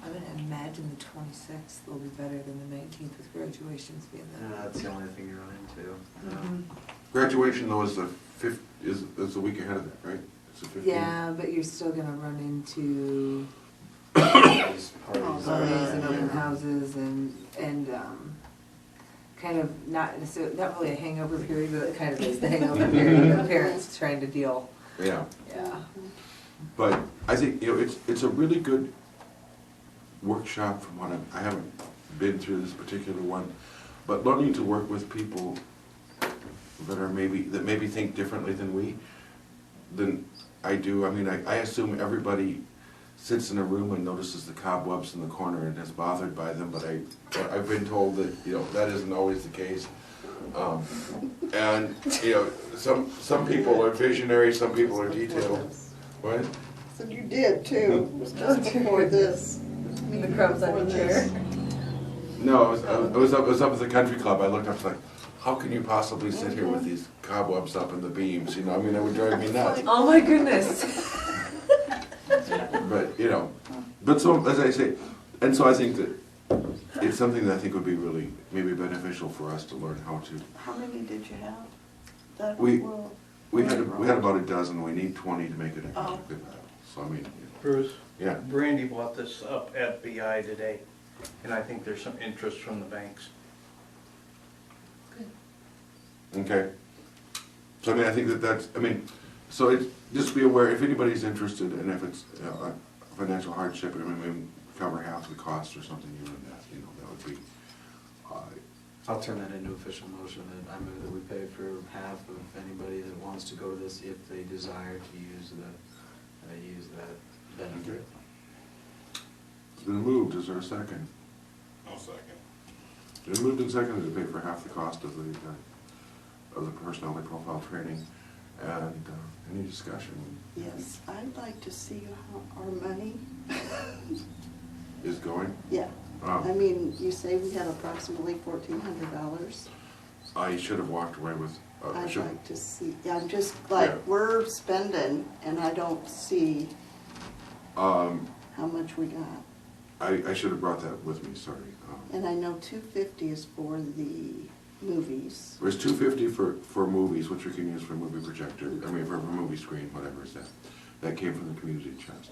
I would imagine the 26th will be better than the 19th with graduations being that. That's the only thing you run into. Mhm. Graduation though is the 5th, is the week ahead of that, right? It's the 15th. Yeah, but you're still gonna run into Parties, parties and open houses and kind of not really a hangover period, but it kind of is the hangover period of parents trying to deal. Yeah, Yeah. but I think, you know, it's a really good workshop from what I haven't been through this particular one, but learning to work with people that maybe think differently than I do. I mean, I assume everybody sits in a room and notices the cobwebs in the corner and is bothered by them, but I've been told that, you know, that isn't always the case. And, you know, some people are visionary, some people are detailed. What? So you did too, it was just before this. The crumbs on your chair. No, I was up at the country club. I looked up, like, how can you possibly sit here with these cobwebs up in the beams? You know, I mean, that would drive me nuts. Oh my goodness. But, you know, but so, as I say, and so I think that it's something that I think would be really maybe beneficial for us to learn how to. How many did you have? That We will- had about a dozen. We need 20 to make it a Oh. good. So I mean, Bruce, yeah. Brandy brought this up at BI today, and I think there's some interest from the banks. Okay. So I mean, I think that's, I mean, so it's, just be aware, if anybody's interested, and if it's a financial hardship, I mean, maybe cover half the cost or something, even that, you know, that would be, I'll turn that into official motion that I move that we pay for half of anybody that wants to go to this if they desire to use that benefit. it's been moved, is there a second? No second. It's been moved and seconded to pay for half the cost of the personality profile training, and any discussion Yes, I'd like to see how our money, is going? yeah. I mean, you say we have approximately $1,400. I should have walked away with, I I'd should, like to see, yeah, I'm just like, Yeah. we're spending and I don't see how much we got. I should have brought that with me, sorry. And I know $250 is for the movies. There's $250 for movies, which we can use for a movie projector, I mean, for a movie screen, whatever is that. That came from the community chest.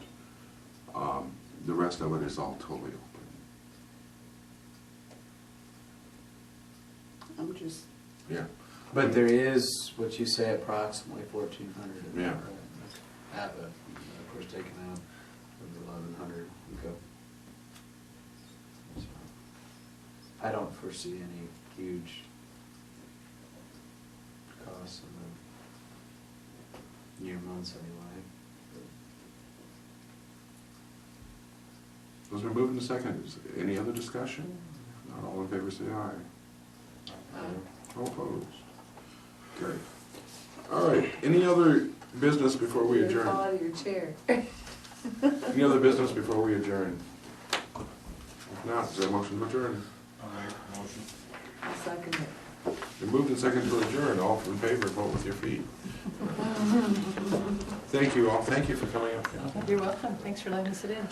The rest of it is all totally open. I'm just, Yeah. But there is, what you say, approximately 1,400. Yeah. Have it, of course, taken out of 1,100, okay. So, I don't foresee any huge costs in the near months anyway. Those are moved and seconded. Any other discussion? Not all in favor, say aye. All opposed? Great. All right, any other business before we Fall adjourn? out of your chair. Any other business before we adjourn? If not, is there a motion to adjourn? I'll make a motion. I'll second it. Been moved and seconded to adjourn. All in favor, vote with your feet. Thank you all. Thank you for coming up. You're welcome, thanks for letting me sit in.